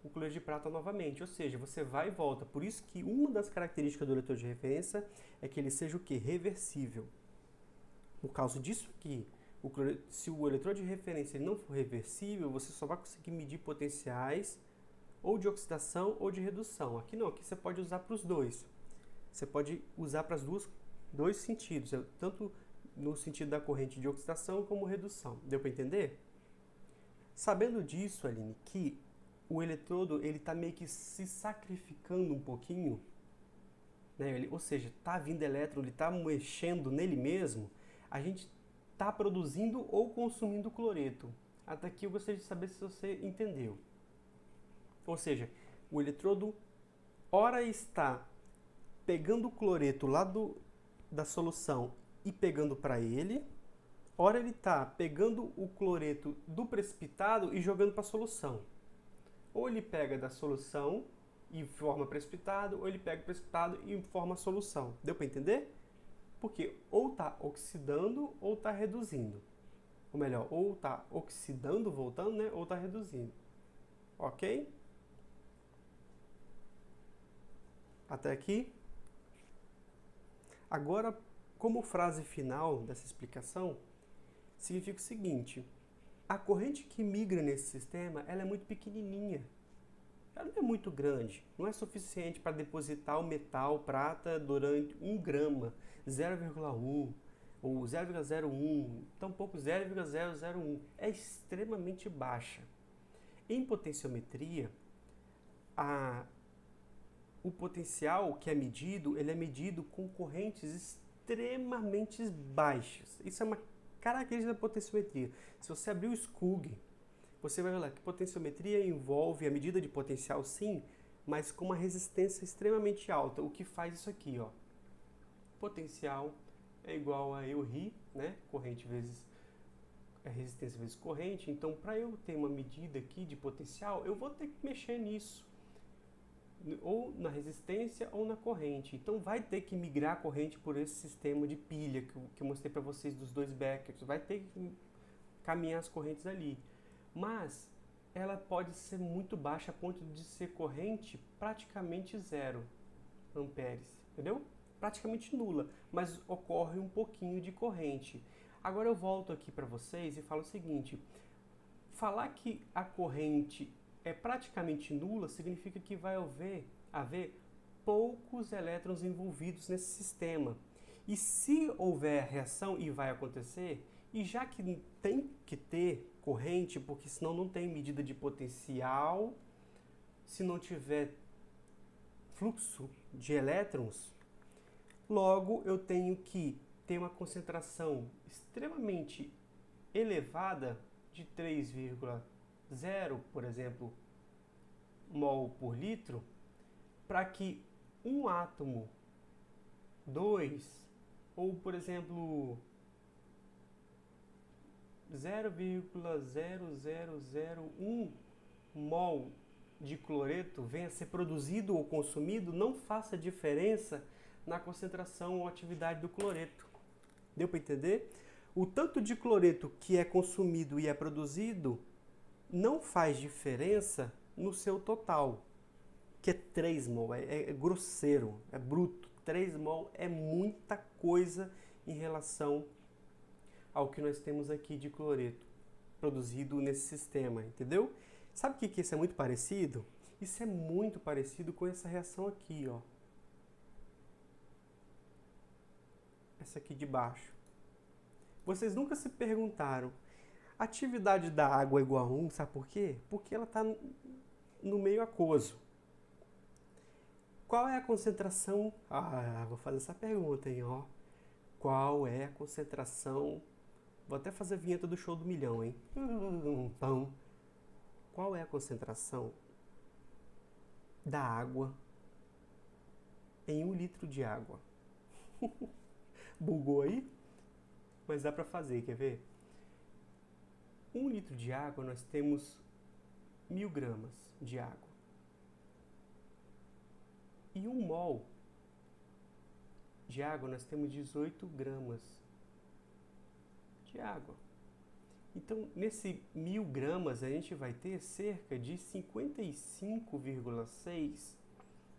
o cloreto de prata novamente. Ou seja, você vai e volta. Por isso que uma das características do eletrodo de referência é que ele seja o quê? Reversível. Por causa disso aqui, se o eletrodo de referência ele não for reversível, você só vai conseguir medir potenciais ou de oxidação ou de redução. Aqui não, aqui você pode usar para os dois. Você pode usar para os dois sentidos, tanto no sentido da corrente de oxidação como redução. Deu para entender? Sabendo disso, Aline, que o eletrodo ele está meio que se sacrificando um pouquinho, né? Ou seja, está vindo elétron, ele está mexendo nele mesmo, a gente está produzindo ou consumindo cloreto. Até aqui eu gostaria de saber se você entendeu. Ou seja, o eletrodo ora está pegando o cloreto lá da solução e pegando para ele, ora ele está pegando o cloreto do precipitado e jogando para a solução. Ou ele pega da solução e forma precipitado, ou ele pega o precipitado e forma solução. Deu para entender? Porque ou está oxidando ou está reduzindo. Ou melhor, ou está oxidando, voltando, né? Ou está reduzindo. Ok? Até aqui? Agora, como frase final dessa explicação, significa o seguinte: a corrente que migra nesse sistema ela é muito pequenininha. Ela não é muito grande, não é suficiente para depositar o metal prata durante 1 grama, 0,1 ou 0,01, tampouco 0,001. É extremamente baixa. Em potenciometria, o potencial que é medido, ele é medido com correntes extremamente baixas. Isso é uma característica da potenciometria. Se você abrir o SCUG, você vai ver lá que potenciometria envolve a medida de potencial, sim, mas com uma resistência extremamente alta. O que faz isso aqui, ó? Potencial é igual a EuRi, né? Corrente vezes resistência vezes corrente. Então, para eu ter uma medida aqui de potencial, eu vou ter que mexer nisso, ou na resistência ou na corrente. Então, vai ter que migrar a corrente por esse sistema de pilha que eu mostrei para vocês dos 2 Becquerels. Vai ter que caminhar as correntes ali. Mas ela pode ser muito baixa a ponto de ser corrente praticamente 0 amperes, entendeu? Praticamente nula, mas ocorre um pouquinho de corrente. Agora eu volto aqui para vocês e falo o seguinte: falar que a corrente é praticamente nula significa que vai haver poucos elétrons envolvidos nesse sistema. E se houver reação, e vai acontecer, e já que tem que ter corrente, porque senão não tem medida de potencial, se não tiver fluxo de elétrons, logo eu tenho que ter uma concentração extremamente elevada de 3,3 0, por exemplo, mol por litro, para que um átomo, 2, ou por exemplo 0,0001 mol de cloreto venha a ser produzido ou consumido, não faça diferença na concentração ou atividade do cloreto. Deu para entender? O tanto de cloreto que é consumido e é produzido não faz diferença no seu total, que é 3 mol, é grosseiro, é bruto. 3 mol é muita coisa em relação ao que nós temos aqui de cloreto produzido nesse sistema, entendeu? Sabe o que isso é muito parecido? Isso é muito parecido com essa reação aqui, ó. Essa aqui de baixo. Vocês nunca se perguntaram, a atividade da água é igual a 1, sabe por quê? Porque ela está no meio aquoso. Qual é a concentração? Vou fazer essa pergunta, hein, ó. Qual é a concentração? Vou até fazer a vinheta do Show do Milhão, hein? Pão. Qual é a concentração da água em 1 litro de água? Bugou aí? Mas dá para fazer, quer ver? 1 litro de água, nós temos 1000 gramas de água. E 1 mol de água, nós temos 18 gramas de água. Então, nesse 1000 gramas, a gente vai ter cerca de 55,6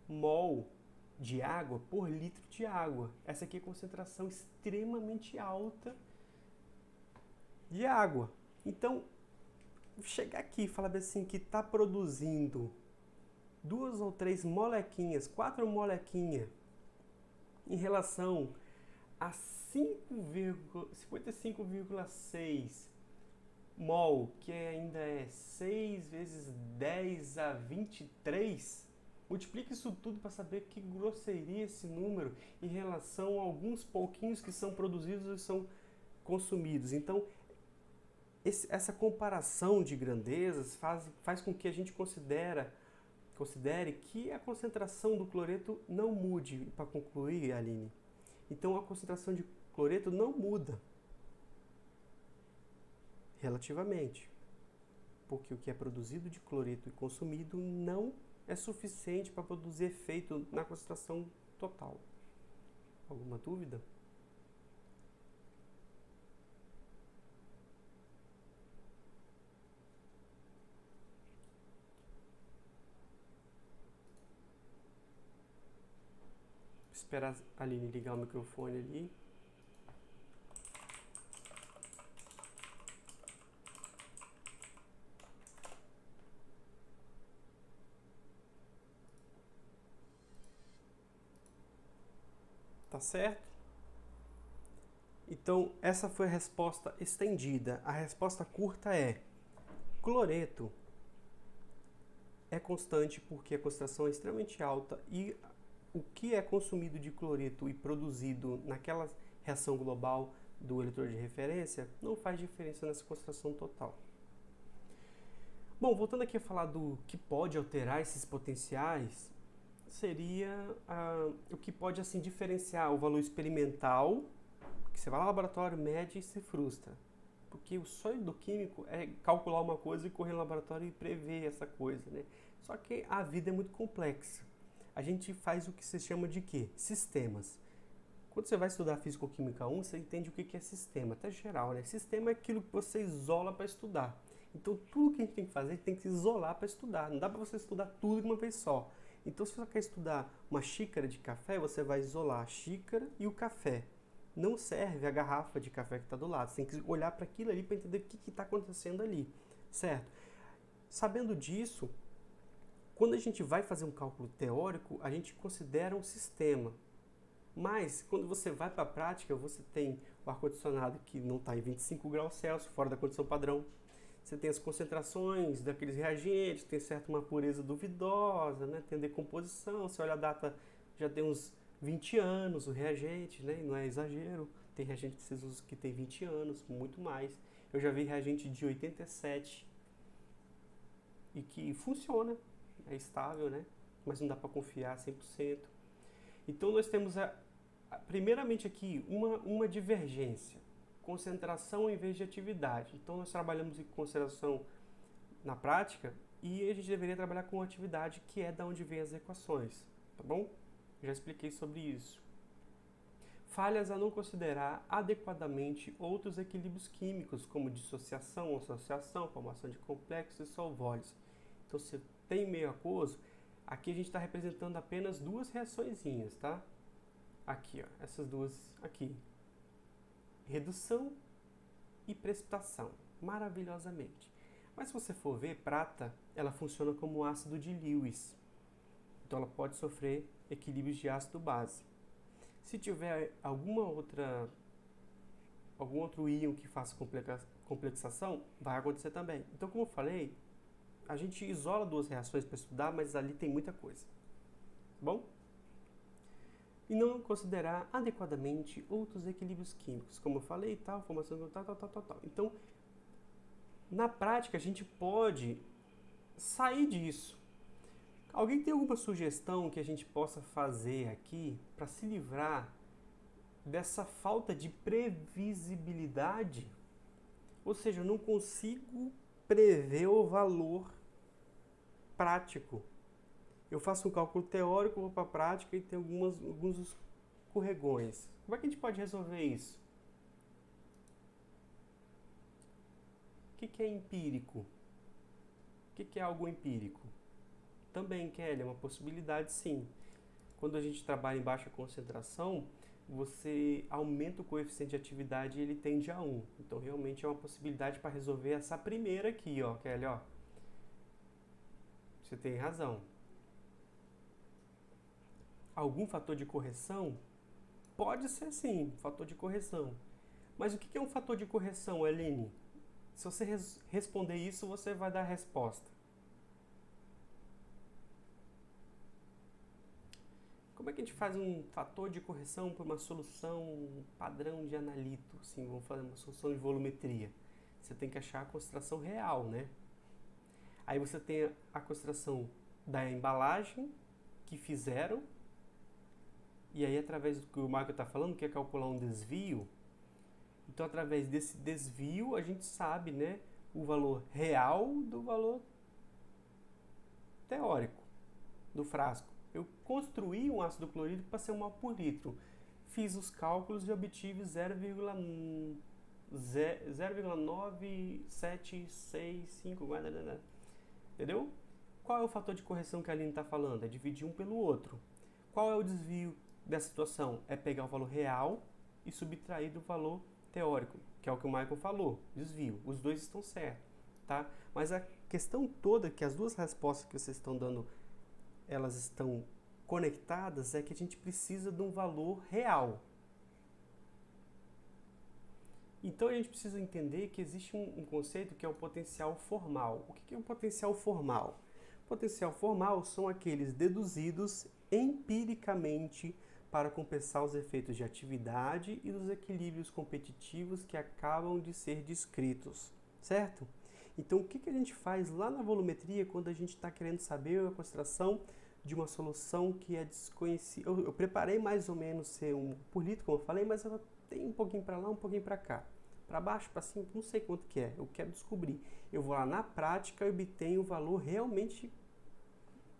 mol de água por litro de água. Essa aqui é a concentração extremamente alta de água. Então, chegar aqui e falar assim que está produzindo 2 ou 3 molequinhas, 4 molequinhas, em relação a 55,6 mol, que ainda é 6 vezes 10 a 23, multiplique isso tudo para saber que grosseria esse número em relação a alguns pouquinhos que são produzidos e são consumidos. Então, essa comparação de grandezas faz com que a gente considere que a concentração do cloreto não mude. Para concluir, Aline, então a concentração de cloreto não muda relativamente, porque o que é produzido de cloreto e consumido não é suficiente para produzir efeito na concentração total. Alguma dúvida? Esperar a Aline ligar o microfone ali. Tá certo? Então, essa foi a resposta estendida. A resposta curta é: cloreto é constante porque a concentração é extremamente alta e o que é consumido de cloreto e produzido naquela reação global do eletrodo de referência não faz diferença nessa concentração total. Bom, voltando aqui a falar do que pode alterar esses potenciais, seria o que pode assim diferenciar o valor experimental, que você vai lá no laboratório, mede e se frustra. Porque o sonho do químico é calcular uma coisa e correr no laboratório e prever essa coisa, né? Só que a vida é muito complexa. A gente faz o que se chama de quê? Sistemas. Quando você vai estudar Físico-Química 1, você entende o que é sistema, até geral, né? Sistema é aquilo que você isola para estudar. Então, tudo que a gente tem que fazer, a gente tem que se isolar para estudar. Não dá para você estudar tudo de uma vez só. Então, se você quer estudar uma xícara de café, você vai isolar a xícara e o café. Não serve a garrafa de café que está do lado. Você tem que olhar para aquilo ali para entender o que está acontecendo ali, certo? Sabendo disso, quando a gente vai fazer um cálculo teórico, a gente considera um sistema. Mas, quando você vai para a prática, você tem o ar-condicionado que não está em 25 graus Celsius, fora da condição padrão. Você tem as concentrações daqueles reagentes, tem certo uma pureza duvidosa, né? Tem decomposição, você olha a data, já tem uns 20 anos o reagente, né? E não é exagero, tem reagente que vocês usam que tem 20 anos, muito mais. Eu já vi reagente de 87. e que funciona, é estável, né? Mas não dá para confiar 100%. Então nós temos primeiramente aqui uma divergência, concentração em vez de atividade. Então nós trabalhamos em concentração na prática e a gente deveria trabalhar com atividade, que é da onde vem as equações, tá bom? Já expliquei sobre isso. Falhas a não considerar adequadamente outros equilíbrios químicos, como dissociação, associação, formação de complexos e solvólios. Então, se tem meio aquoso, aqui a gente está representando apenas duas reaçõezinhas, tá? Aqui, ó, essas duas aqui. Redução e precipitação, maravilhosamente. Mas se você for ver, prata, ela funciona como ácido de Lewis. Então ela pode sofrer equilíbrios de ácido-base. Se tiver algum outro íon que faça complexação, vai acontecer também. Então, como eu falei, a gente isola duas reações para estudar, mas ali tem muita coisa. Tá bom? E não considerar adequadamente outros equilíbrios químicos, como eu falei, tal, formação de tal. Então, na prática, a gente pode sair disso. Alguém tem alguma sugestão que a gente possa fazer aqui para se livrar dessa falta de previsibilidade? Ou seja, eu não consigo prever o valor prático. Eu faço um cálculo teórico, vou para a prática e tem alguns escorregões. Como é que a gente pode resolver isso? O que é empírico? O que é algo empírico? Também, Kelly, é uma possibilidade, sim. Quando a gente trabalha em baixa concentração, você aumenta o coeficiente de atividade e ele tende a 1. Então, realmente é uma possibilidade para resolver essa primeira aqui, ó, Kelly, ó. Você tem razão. Algum fator de correção? Pode ser, sim, fator de correção. Mas o que é um fator de correção, Aline? Se você responder isso, você vai dar a resposta. Como é que a gente faz um fator de correção para uma solução padrão de analito? Assim, vamos fazer uma solução de volumetria. Você tem que achar a concentração real, né? Aí você tem a concentração da embalagem que fizeram. E aí, através do que o Michael está falando, que é calcular um desvio. Então, através desse desvio, a gente sabe, né, o valor real do valor teórico do frasco. Eu construí um ácido clorídrico para ser 1 mol por litro. Fiz os cálculos e obtive 0,9765. Entendeu? Qual é o fator de correção que a Aline está falando? É dividir um pelo outro. Qual é o desvio dessa situação? É pegar o valor real e subtrair do valor teórico, que é o que o Michael falou, desvio. Os dois estão certos, tá? Mas a questão toda, que as duas respostas que vocês estão dando, elas estão conectadas, é que a gente precisa de um valor real. Então a gente precisa entender que existe um conceito que é o potencial formal. O que é um potencial formal? Potencial formal são aqueles deduzidos empiricamente para compensar os efeitos de atividade e dos equilíbrios competitivos que acabam de ser descritos, certo? Então, o que a gente faz lá na volumetria quando a gente está querendo saber a concentração de uma solução que é desconhecida? Eu preparei mais ou menos ser 1 por litro, como eu falei, mas ela tem um pouquinho para lá, um pouquinho para cá. Para baixo, para cima, não sei quanto que é, eu quero descobrir. Eu vou lá na prática e obtenho o valor realmente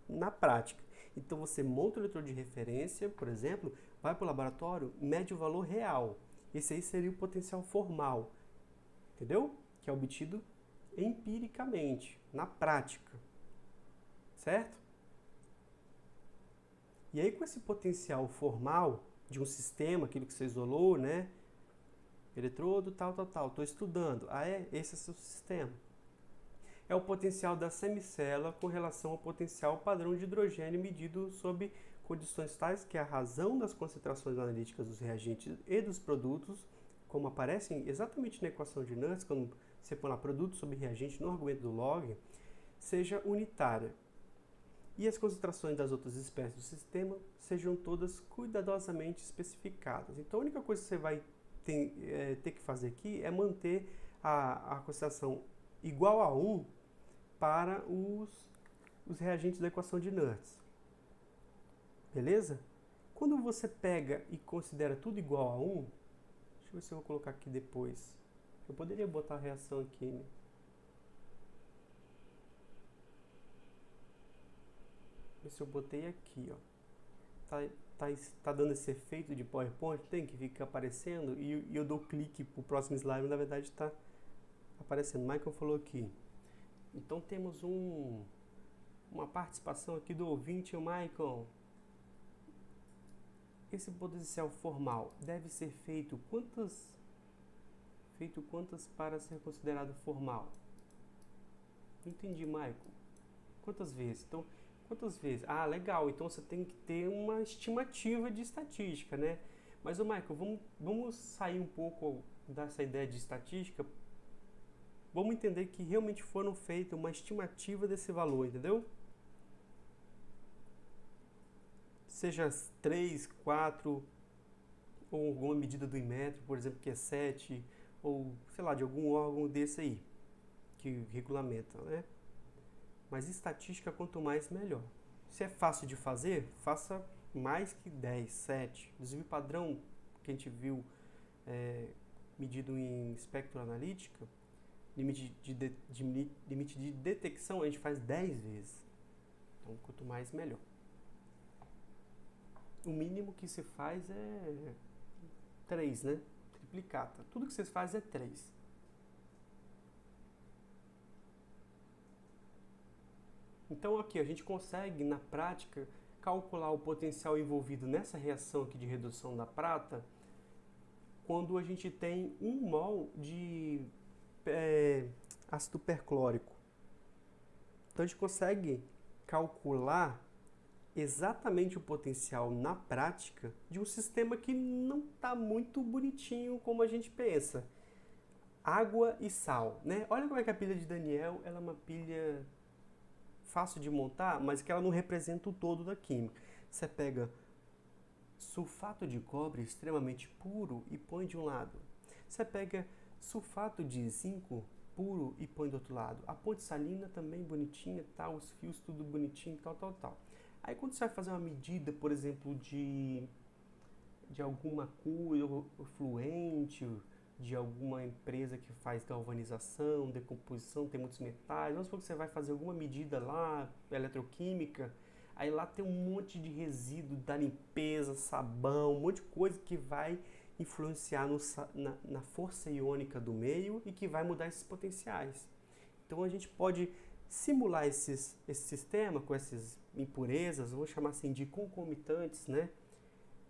na prática. Então você monta o eletrodo de referência, por exemplo, vai para o laboratório, mede o valor real. Esse aí seria o potencial formal, entendeu? Que é obtido empiricamente, na prática, certo? E aí com esse potencial formal de um sistema, aquilo que você isolou, né? Eletrodo, tal, estou estudando. Ah, esse é o seu sistema. É o potencial da semicélula com relação ao potencial padrão de hidrogênio medido sob condições tais que a razão das concentrações analíticas dos reagentes e dos produtos, como aparecem exatamente na equação de Nernst, quando você põe lá produto sobre reagente no argumento do log, seja unitária. E as concentrações das outras espécies do sistema sejam todas cuidadosamente especificadas. Então a única coisa que você vai ter que fazer aqui é manter a concentração igual a 1 para os reagentes da equação de Nernst. Beleza? Quando você pega e considera tudo igual a 1, deixa eu ver se eu vou colocar aqui depois. Eu poderia botar a reação aqui, né? Ver se eu botei aqui, ó. Tá dando esse efeito de PowerPoint, tem que ficar aparecendo, e eu dou clique pro próximo slide, na verdade está aparecendo. Michael falou aqui. Então temos uma participação aqui do ouvinte, o Michael. Esse potencial formal deve ser feito quantas para ser considerado formal? Não entendi, Michael. Quantas vezes? Então, quantas vezes? Ah, legal. Então você tem que ter uma estimativa de estatística, né? Mas, Michael, vamos sair um pouco dessa ideia de estatística. Vamos entender que realmente foram feitas uma estimativa desse valor, entendeu? Seja 3, 4, ou alguma medida do Inmetro, por exemplo, que é 7, ou, sei lá, de algum órgão desse aí, que regulamenta, né? Mas estatística, quanto mais, melhor. Se é fácil de fazer, faça mais que 10, 7. Desvio padrão, que a gente viu medido em espectroanalítica, limite de detecção, a gente faz 10 vezes. Então, quanto mais, melhor. O mínimo que se faz é 3, né? Triplicata. Tudo que vocês fazem é 3. Então aqui a gente consegue, na prática, calcular o potencial envolvido nessa reação aqui de redução da prata quando a gente tem 1 mol de ácido perclórico. Então a gente consegue calcular exatamente o potencial na prática de um sistema que não está muito bonitinho como a gente pensa. Água e sal, né? Olha como é que a pilha de Daniel ela é uma pilha fácil de montar, mas que ela não representa o todo da química. Você pega sulfato de cobre extremamente puro e põe de um lado. Você pega sulfato de zinco puro e põe do outro lado. A ponte salina também bonitinha, tá? Os fios tudo bonitinho, tal. Aí quando você vai fazer uma medida, por exemplo, de alguma cor fluente, de alguma empresa que faz galvanização, decomposição, tem muitos metais, vamos supor que você vai fazer alguma medida lá, eletroquímica, aí lá tem um monte de resíduo da limpeza, sabão, um monte de coisa que vai influenciar na força iônica do meio e que vai mudar esses potenciais. Então a gente pode simular esse sistema com essas impurezas, vamos chamar assim de concomitantes, né?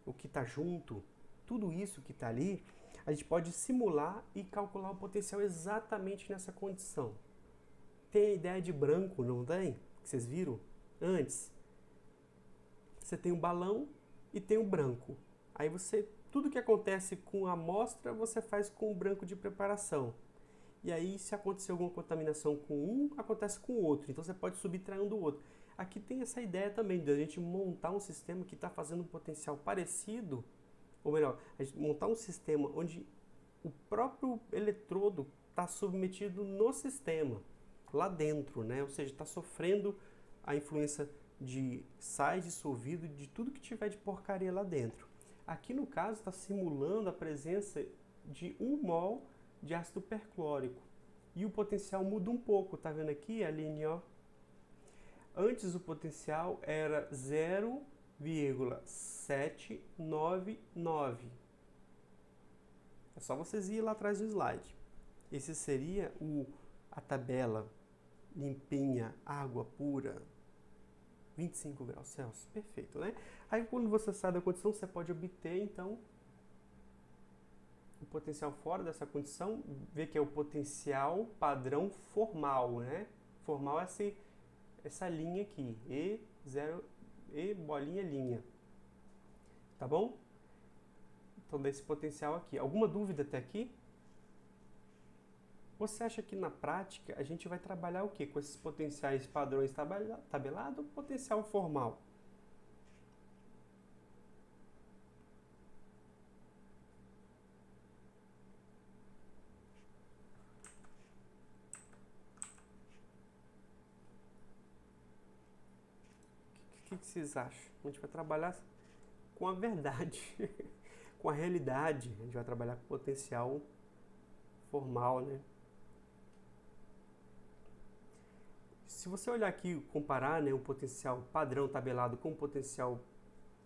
O que está junto, tudo isso que está ali, a gente pode simular e calcular o potencial exatamente nessa condição. Tem a ideia de branco, não tem? Que vocês viram antes? Você tem um balão e tem um branco. Aí tudo que acontece com a amostra, você faz com o branco de preparação. E aí, se acontecer alguma contaminação com um, acontece com o outro. Então, você pode subtrair um do outro. Aqui tem essa ideia também de a gente montar um sistema que está fazendo um potencial parecido, ou melhor, a gente montar um sistema onde o próprio eletrodo está submetido no sistema, lá dentro, né? Ou seja, está sofrendo a influência de sais dissolvido, de tudo que tiver de porcaria lá dentro. Aqui, no caso, está simulando a presença de 1 mol de ácido perclórico. E o potencial muda um pouco, tá vendo aqui a linha, ó? Antes o potencial era 0,799. É só vocês irem lá atrás do slide. Esse seria a tabela limpinha, água pura, 25 graus Celsius. Perfeito, né? Aí quando você sai da condição, você pode obter, então, o potencial fora dessa condição, ver que é o potencial padrão formal, né? Formal é essa linha aqui, E bolinha linha, tá bom? Então desse potencial aqui. Alguma dúvida até aqui? Você acha que na prática a gente vai trabalhar o quê? Com esses potenciais padrões tabelados ou potencial formal? que vocês acham? A gente vai trabalhar com a verdade, com a realidade. A gente vai trabalhar com potencial formal, né? Se você olhar aqui, comparar, né, o potencial padrão tabelado com o potencial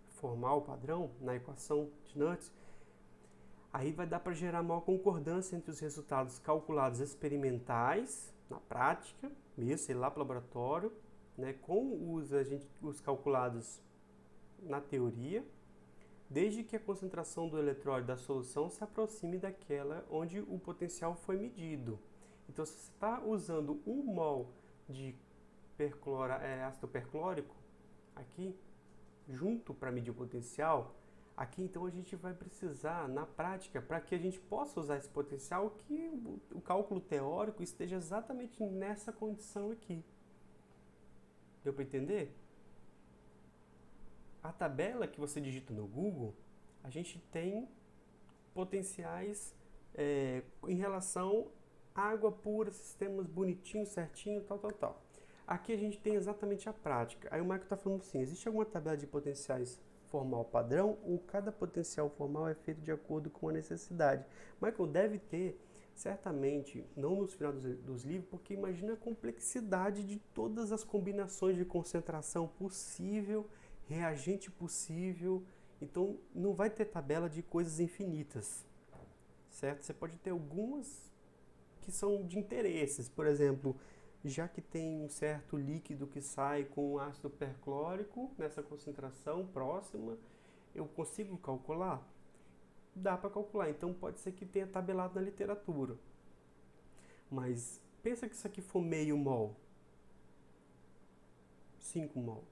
formal padrão na equação de Nernst, aí vai dar para gerar maior concordância entre os resultados calculados experimentais, na prática, mesmo, sei lá, para o laboratório, né, com os calculados na teoria, desde que a concentração do eletrólito da solução se aproxime daquela onde o potencial foi medido. Então, se você está usando 1 mol de ácido perclórico aqui, junto para medir o potencial, aqui então a gente vai precisar, na prática, para que a gente possa usar esse potencial, que o cálculo teórico esteja exatamente nessa condição aqui. Deu para entender? A tabela que você digita no Google, a gente tem potenciais em relação à água pura, sistemas bonitinhos, certinho, tal. Aqui a gente tem exatamente a prática. Aí o Michael está falando assim, existe alguma tabela de potenciais formal padrão ou cada potencial formal é feito de acordo com a necessidade? Michael, deve ter, certamente, não nos finais dos livros, porque imagina a complexidade de todas as combinações de concentração possível, reagente possível, então não vai ter tabela de coisas infinitas, certo? Você pode ter algumas que são de interesses, por exemplo, já que tem um certo líquido que sai com ácido perclórico nessa concentração próxima, eu consigo calcular? Dá para calcular, então pode ser que tenha tabelado na literatura. Mas pensa que isso aqui for meio mol, 5 mol.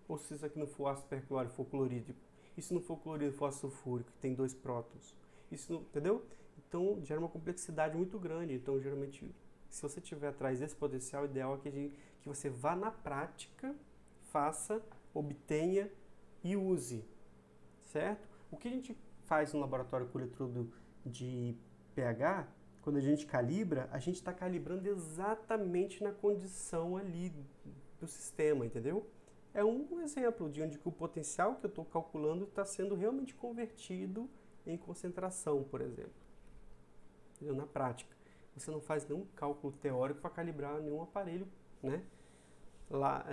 Ou se isso aqui não for ácido perclórico, for clorídrico. E se não for clorídrico, for ácido sulfúrico, que tem 2 prótons. Isso não, entendeu? Então gera uma complexidade muito grande. Então geralmente, se você tiver atrás desse potencial, o ideal é que você vá na prática, faça, obtenha e use, certo? O que a gente faz no laboratório com eletrodo de pH, quando a gente calibra, a gente está calibrando exatamente na condição ali do sistema, entendeu? É um exemplo de onde que o potencial que eu estou calculando está sendo realmente convertido em concentração, por exemplo. Entendeu? Na prática. Você não faz nenhum cálculo teórico para calibrar nenhum aparelho, né? Lá,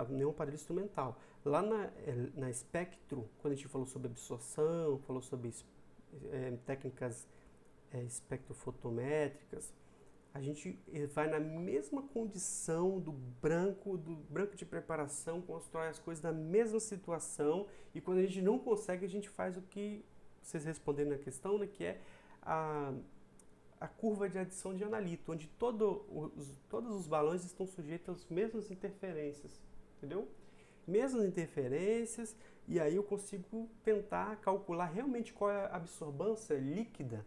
nenhum aparelho instrumental. Lá na Espectro, quando a gente falou sobre absorção, falou sobre técnicas espectrofotométricas, a gente vai na mesma condição do branco de preparação, constrói as coisas na mesma situação, e quando a gente não consegue, a gente faz o que vocês responderam na questão, né, que é a curva de adição de analito, onde todos os balões estão sujeitos às mesmas interferências, entendeu? Mesmas interferências, e aí eu consigo tentar calcular realmente qual é a absorbância líquida,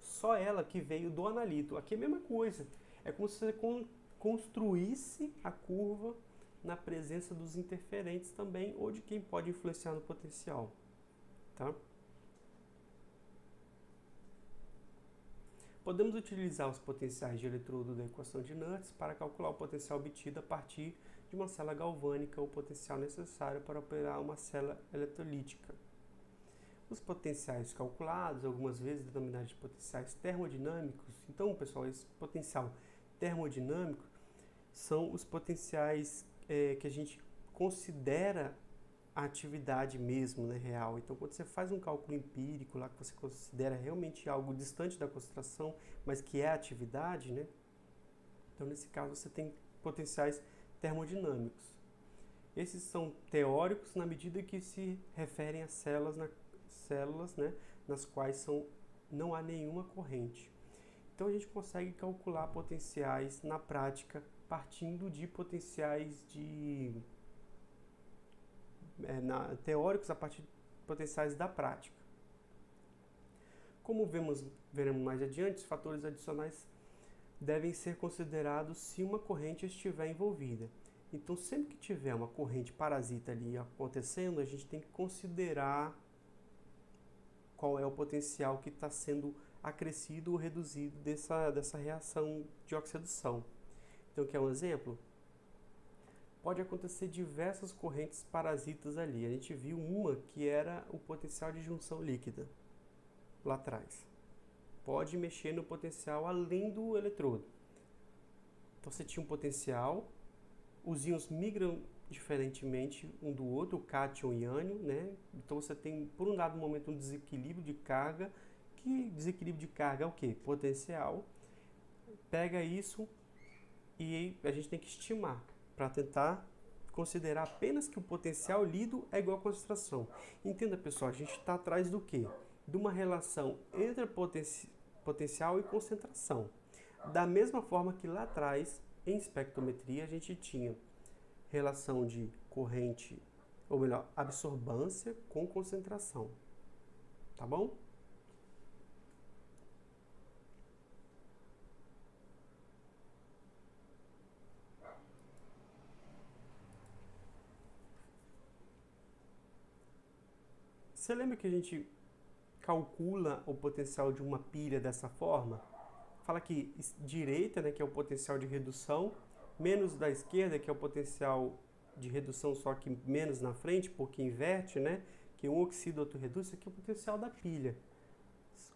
só ela que veio do analito. Aqui é a mesma coisa, é como se você construísse a curva na presença dos interferentes também, ou de quem pode influenciar no potencial, tá? Podemos utilizar os potenciais de eletrodo da equação de Nernst para calcular o potencial obtido a partir de uma célula galvânica ou o potencial necessário para operar uma célula eletrolítica. Os potenciais calculados, algumas vezes denominados de potenciais termodinâmicos. Então, pessoal, esse potencial termodinâmico são os potenciais que a gente considera a atividade mesmo, né, real. Então, quando você faz um cálculo empírico lá que você considera realmente algo distante da concentração, mas que é atividade, né? Então, nesse caso, você tem potenciais termodinâmicos. Esses são teóricos na medida que se referem a células, né, nas quais não há nenhuma corrente. Então, a gente consegue calcular potenciais na prática partindo de potenciais teóricos a partir de potenciais da prática. Como veremos mais adiante, os fatores adicionais devem ser considerados se uma corrente estiver envolvida. Então, sempre que tiver uma corrente parasita ali acontecendo, a gente tem que considerar qual é o potencial que está sendo acrescido ou reduzido dessa reação de oxidação. Então, quer um exemplo? pode acontecer diversas correntes parasitas ali. A gente viu uma que era o potencial de junção líquida lá atrás. Pode mexer no potencial além do eletrodo. Então você tinha um potencial, os íons migram diferentemente um do outro, o cátion e ânion, né? Então você tem, por um dado momento, um desequilíbrio de carga. Que desequilíbrio de carga é o quê? Potencial. Pega isso e a gente tem que estimar para tentar considerar apenas que o potencial lido é igual à concentração. Entenda, pessoal, a gente está atrás do quê? De uma relação entre potencial e concentração. Da mesma forma que lá atrás, em espectrometria, a gente tinha relação de corrente, ou melhor, absorbância com concentração. Tá bom? Você lembra que a gente calcula o potencial de uma pilha dessa forma? Fala que direita, né, que é o potencial de redução, menos da esquerda, que é o potencial de redução, só que menos na frente, porque inverte, né? Que um oxida, outro reduz, isso aqui é o potencial da pilha.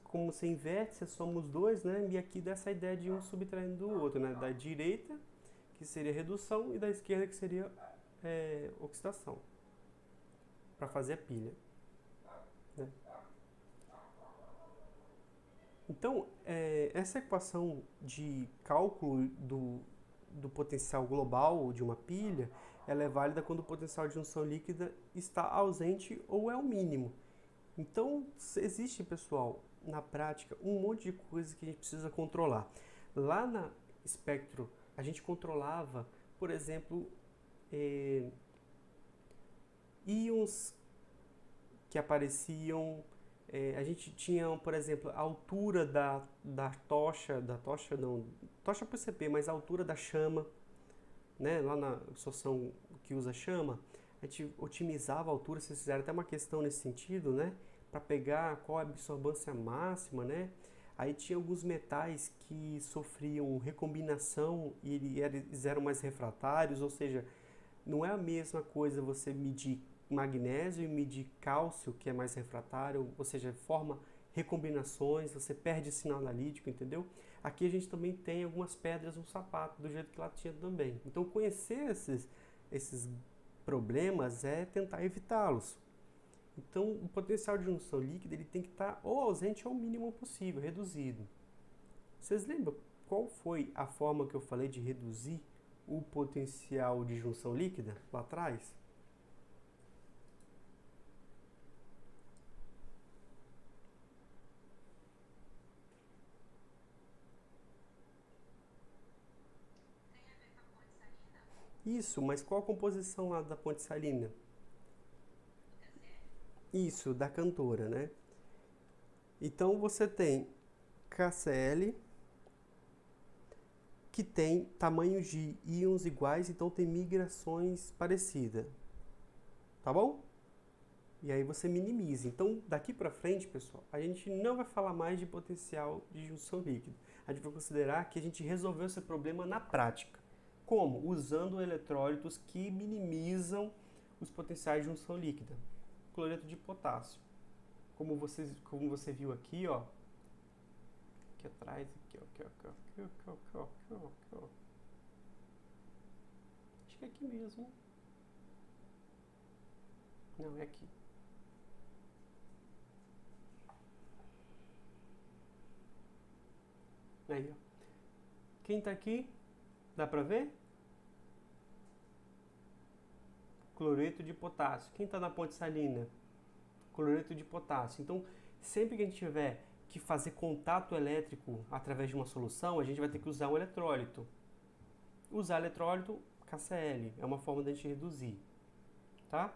Como você inverte, você soma os dois, né? E aqui dá essa ideia de um subtraindo do outro, né? Da direita, que seria redução, e da esquerda, que seria oxidação, para fazer a pilha. Né? Então, essa equação de cálculo do potencial global de uma pilha, ela é válida quando o potencial de junção líquida está ausente ou é o mínimo. Então, existe, pessoal, na prática, um monte de coisas que a gente precisa controlar. Lá na espectro, a gente controlava, por exemplo, íons que apareciam. A gente tinha, por exemplo, a altura da tocha PCP, mas a altura da chama, né? Lá na solução que usa chama, a gente otimizava a altura, vocês fizeram até uma questão nesse sentido, né? Para pegar qual a absorvância máxima, né? Aí tinha alguns metais que sofriam recombinação e eles eram mais refratários, ou seja, não é a mesma coisa você medir magnésio e medir cálcio, que é mais refratário, ou seja, forma recombinações, você perde sinal analítico, entendeu? Aqui a gente também tem algumas pedras no sapato, do jeito que lá tinha também. Então conhecer esses problemas é tentar evitá-los. Então o potencial de junção líquida ele tem que estar ou ausente ou o mínimo possível, reduzido. Vocês lembram qual foi a forma que eu falei de reduzir o potencial de junção líquida lá atrás? Isso, mas qual a composição lá da ponte salina? Isso, da cantora, né? Então você tem KCl, que tem tamanhos de íons iguais, então tem migrações parecidas. Tá bom? E aí você minimiza. Então, daqui para frente, pessoal, a gente não vai falar mais de potencial de junção líquida. A gente vai considerar que a gente resolveu esse problema na prática. Como? Usando eletrólitos que minimizam os potenciais de junção líquida. Cloreto de potássio. Como você viu aqui, ó. Aqui atrás, aqui. Acho que é aqui mesmo. Não, é aqui. Aí, ó. Quem tá aqui? Dá pra ver? Cloreto de potássio. Quem tá na ponte salina? Cloreto de potássio. Então, sempre que a gente tiver que fazer contato elétrico através de uma solução, a gente vai ter que usar um eletrólito. Usar eletrólito, KCl, é uma forma de a gente reduzir, tá?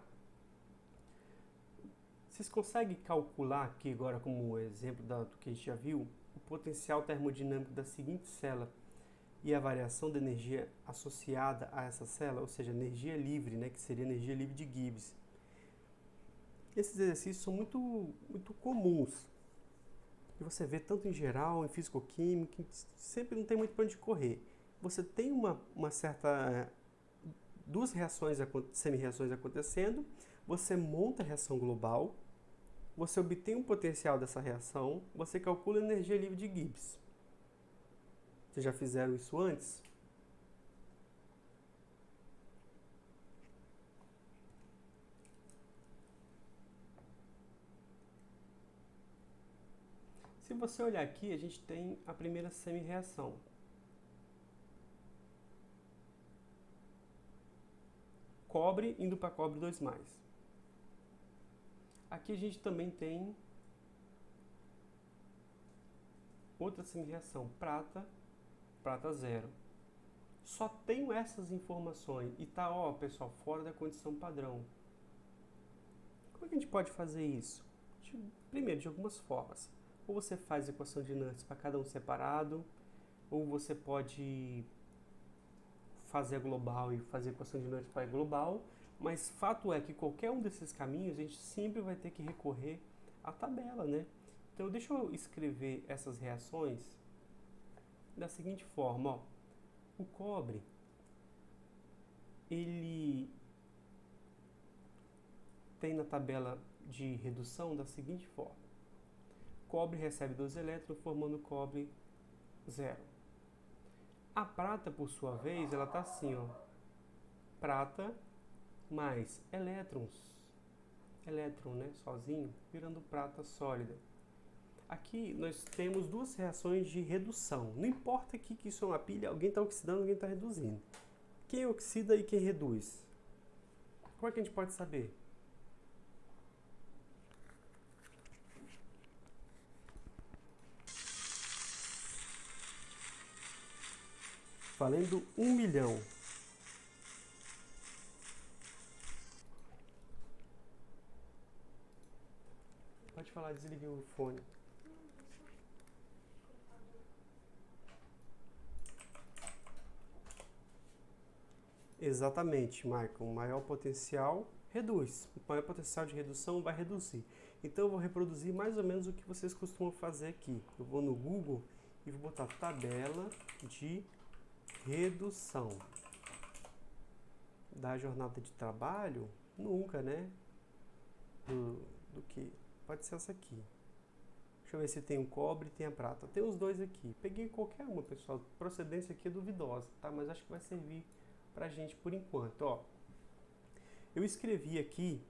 Vocês conseguem calcular aqui agora, como exemplo do que a gente já viu, o potencial termodinâmico da seguinte célula e a variação da energia associada a essa célula, ou seja, energia livre, né, que seria energia livre de Gibbs. Esses exercícios são muito comuns. E você vê tanto em geral, em físico-química, sempre não tem muito para onde correr. Você tem uma certa duas semi-reações acontecendo, você monta a reação global, você obtém um potencial dessa reação, você calcula a energia livre de Gibbs. Vocês já fizeram isso antes? Se você olhar aqui, a gente tem a primeira semi-reação. Cobre indo para cobre 2+. Aqui a gente também tem outra semi-reação, prata, prata 0. Só tenho essas informações e tá, ó, pessoal, fora da condição padrão. Como é que a gente pode fazer isso? Primeiro, de algumas formas. Ou você faz a equação de Nernst para cada um separado, ou você pode fazer a global e fazer a equação de Nernst para a global, mas fato é que qualquer um desses caminhos a gente sempre vai ter que recorrer à tabela, né? Então deixa eu escrever essas reações da seguinte forma, ó. O cobre, ele tem na tabela de redução da seguinte forma. Cobre recebe 2 elétrons, formando cobre 0. A prata, por sua vez, ela está assim, ó. Prata mais elétrons, elétron, né, sozinho, virando prata sólida. Aqui nós temos duas reações de redução. Não importa aqui que isso é uma pilha, alguém está oxidando, alguém está reduzindo. Quem oxida e quem reduz? Como é que a gente pode saber? Valendo 1 milhão. Pode falar, desliguei o fone. Exatamente, Michael. Maior potencial reduz. O maior potencial de redução vai reduzir. Então eu vou reproduzir mais ou menos o que vocês costumam fazer aqui. Eu vou no Google e vou botar tabela de redução. Da jornada de trabalho? Nunca, né? Do que? Pode ser essa aqui. Deixa eu ver se tem o cobre e tem a prata. Tem os dois aqui. Peguei qualquer uma, pessoal. Procedência aqui é duvidosa, tá? Mas acho que vai servir pra gente por enquanto, ó. Eu escrevi aqui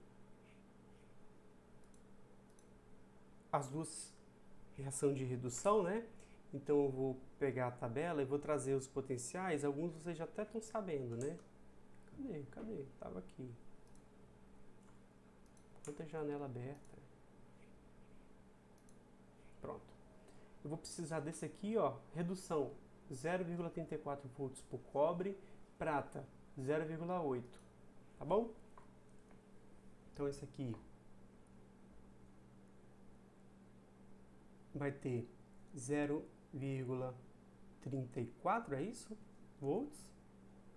as duas reações de redução, né? Então eu vou pegar a tabela e vou trazer os potenciais. Alguns vocês já até estão sabendo, né? Cadê? Tava aqui. Quanta janela aberta. Pronto. Eu vou precisar desse aqui, ó. Redução 0,34 volts por cobre, prata 0,8. Tá bom? Então esse aqui vai ter 0,34, é isso? Volts.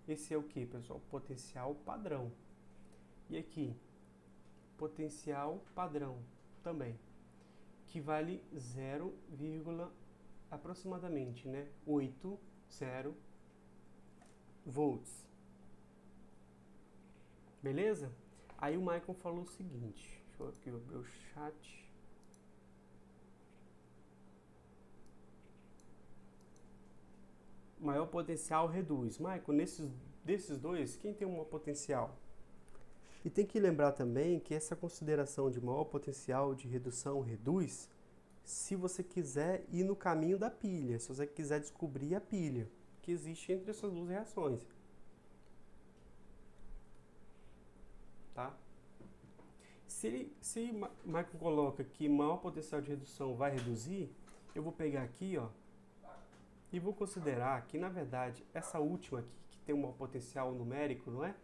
Esse é o que, pessoal? Potencial padrão. E aqui, potencial padrão também, que vale 0, aproximadamente, né? 80 volts. Beleza? Aí o Michael falou o seguinte, deixa eu aqui ver o chat. Maior potencial reduz. Michael, desses dois, quem tem um maior potencial? E tem que lembrar também que essa consideração de maior potencial de redução reduz se você quiser ir no caminho da pilha, se você quiser descobrir a pilha que existe entre essas duas reações. Tá? Se Michael coloca que maior potencial de redução vai reduzir, eu vou pegar aqui, ó, e vou considerar que, na verdade, essa última aqui, que tem um maior potencial numérico, não é?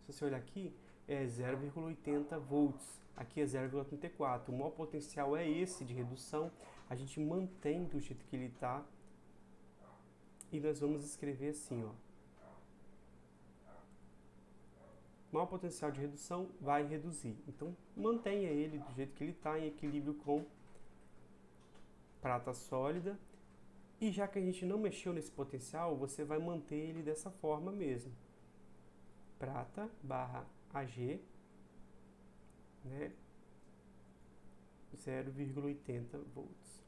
Se você olhar aqui, é 0,80 volts. Aqui é 0,34. O maior potencial é esse de redução. A gente mantém do jeito que ele está. E nós vamos escrever assim, ó. Maior potencial de redução vai reduzir. Então, mantenha ele do jeito que ele está, em equilíbrio com prata sólida. E já que a gente não mexeu nesse potencial, você vai manter ele dessa forma mesmo. prata barra Ag, né, 0,80 volts.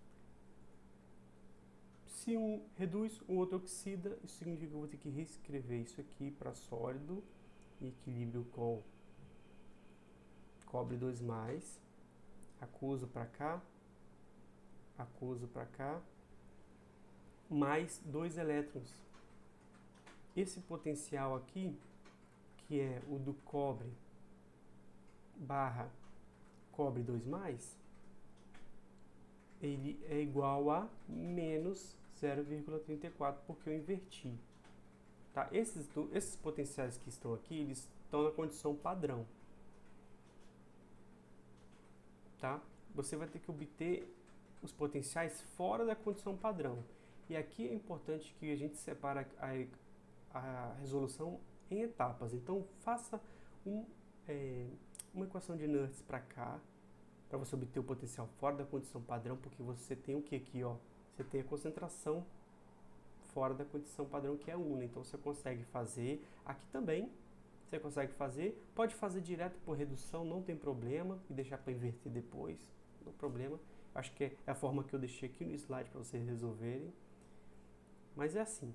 Se um reduz, o outro oxida, isso significa que eu vou ter que reescrever isso aqui para sólido, em equilíbrio com cobre 2+, acuso para cá, mais 2 elétrons. Esse potencial aqui, que é o do cobre barra cobre 2+, ele é igual a menos 0,34, porque eu inverti. Tá? Esses potenciais que estão aqui, eles estão na condição padrão. Tá? Você vai ter que obter os potenciais fora da condição padrão. E aqui é importante que a gente separe a resolução em etapas. Então, faça uma equação de Nernst para cá, para você obter o potencial fora da condição padrão, porque você tem o que aqui, ó? Você tem a concentração fora da condição padrão, que é una. Então, você consegue fazer aqui também. Você consegue fazer, pode fazer direto por redução, não tem problema, e deixar para inverter depois, não tem problema. Acho que é a forma que eu deixei aqui no slide para vocês resolverem. Mas é assim.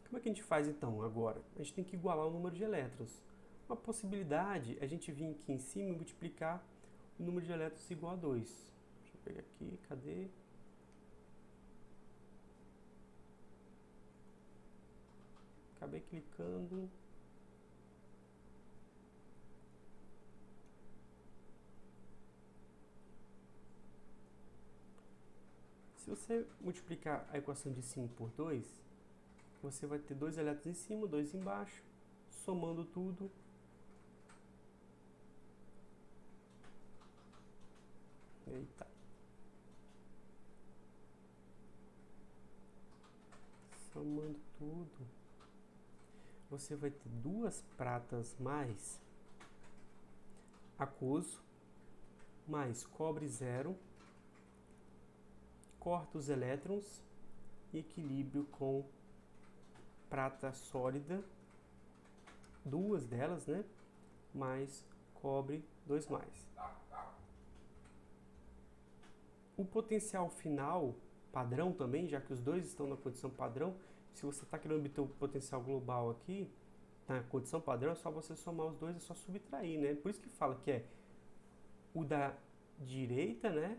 Como é que a gente faz então agora? A gente tem que igualar o número de elétrons. Uma possibilidade é a gente vir aqui em cima e multiplicar o número de elétrons igual a 2. Deixa eu pegar aqui, cadê? Acabei clicando. Se você multiplicar a equação de cima por 2, você vai ter 2 elétrons em cima, 2 embaixo, somando tudo. Eita. Somando tudo, você vai ter 2 pratas mais aquoso, mais cobre 0, corta os elétrons e equilíbrio com prata sólida, 2 delas, né? Mais cobre 2+. O potencial final padrão também, já que os dois estão na condição padrão, se você está querendo obter o potencial global aqui, na condição padrão, é só você somar os dois, é só subtrair, né? Por isso que fala que é o da direita, né?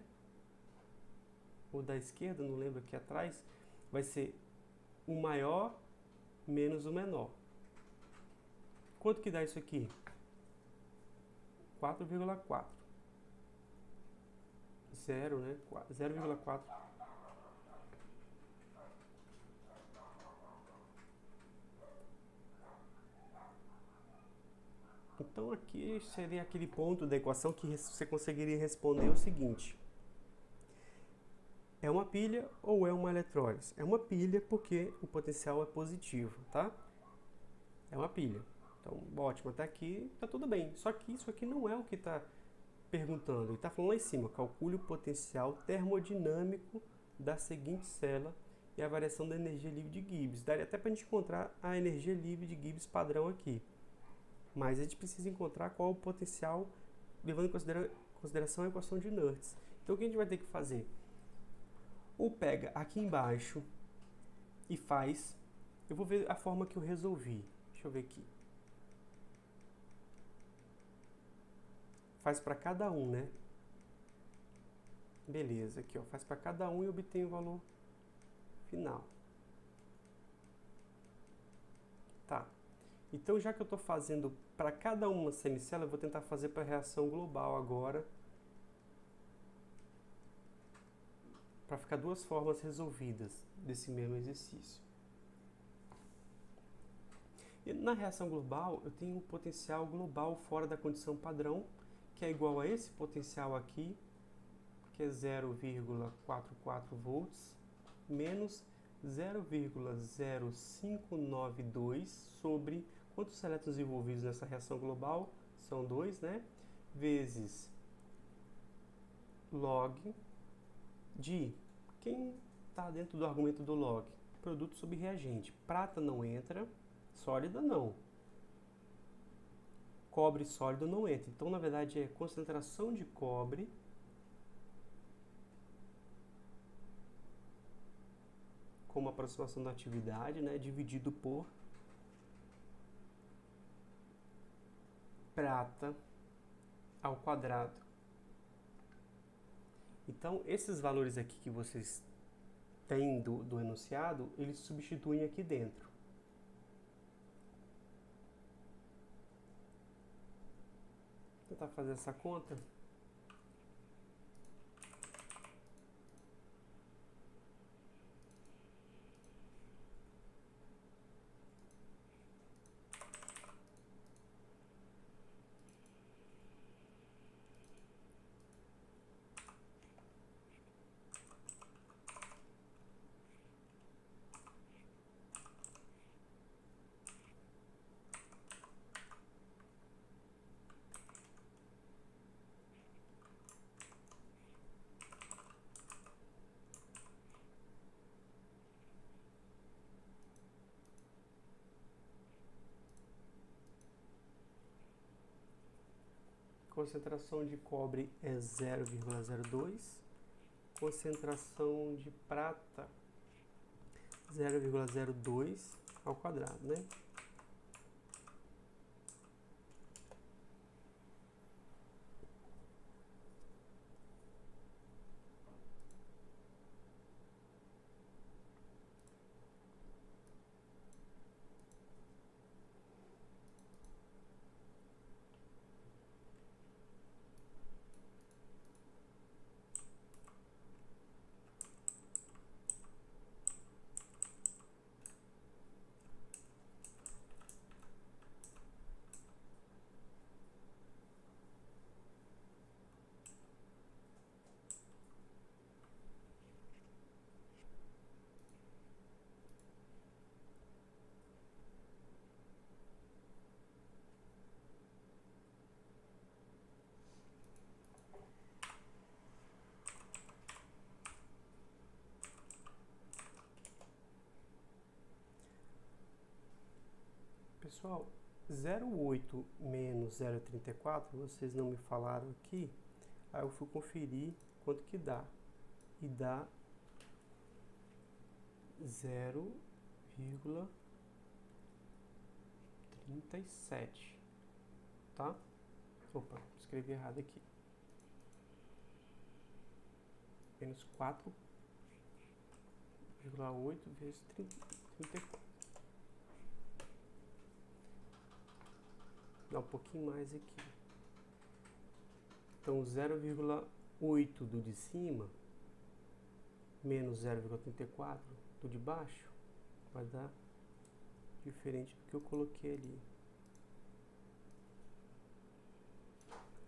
O da esquerda, não lembro aqui atrás, vai ser o maior menos o menor. Quanto que dá isso aqui? 4,4. 0, né? 0,4. Então aqui seria aquele ponto da equação que você conseguiria responder o seguinte: é uma pilha ou é uma eletrólise? É uma pilha porque o potencial é positivo, tá? É uma pilha. Então, ótimo, até aqui tá tudo bem. Só que isso aqui não é o que está perguntando. Ele está falando lá em cima: calcule o potencial termodinâmico da seguinte célula e a variação da energia livre de Gibbs. Daria até para a gente encontrar a energia livre de Gibbs padrão aqui. Mas a gente precisa encontrar qual o potencial, levando em consideração a equação de Nernst. Então, o que a gente vai ter que fazer? Ou pega aqui embaixo e faz... Eu vou ver a forma que eu resolvi. Deixa eu ver aqui. Faz para cada um, né? Beleza, aqui ó, faz para cada um e obtém o valor final. Tá. Então, já que eu estou fazendo para cada uma semicélula, eu vou tentar fazer para a reação global agora, para ficar duas formas resolvidas desse mesmo exercício. E na reação global, eu tenho um potencial global fora da condição padrão, que é igual a esse potencial aqui, que é 0,44 volts, menos 0,0592 sobre quantos elétrons envolvidos nessa reação global? São 2, né? Vezes log de... Quem está dentro do argumento do log? Produto sobre reagente. Prata não entra, sólida não. cobre sólido não entra. Então, na verdade, é concentração de cobre como aproximação da atividade, né, dividido por prata ao quadrado. Então, esses valores aqui que vocês têm do enunciado, eles substituem aqui dentro. Vou tentar fazer essa conta. Concentração de cobre é 0,02. Concentração de prata 0,02 ao quadrado, né? Pessoal, 0,8 menos 0,34, vocês não me falaram aqui, aí eu fui conferir quanto que dá. E dá 0,37, tá? Opa, escrevi errado aqui. Menos 4,8 vezes 34. Dá um pouquinho mais aqui. Então, 0,8 do de cima menos 0,34 do de baixo vai dar diferente do que eu coloquei ali.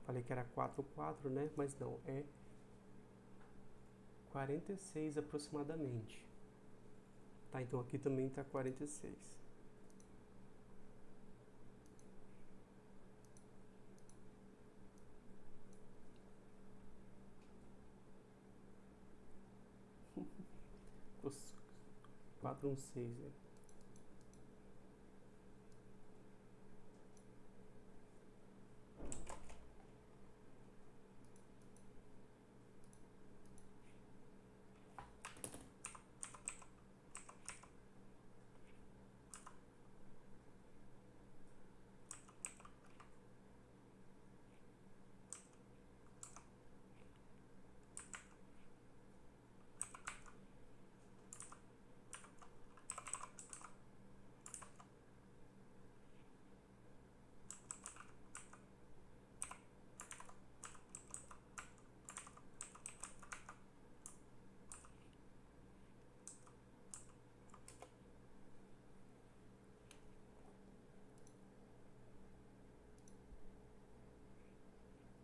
Falei que era 4,4, né? Mas não, é 46 aproximadamente. Tá, então aqui também tá 46. Os 416, né?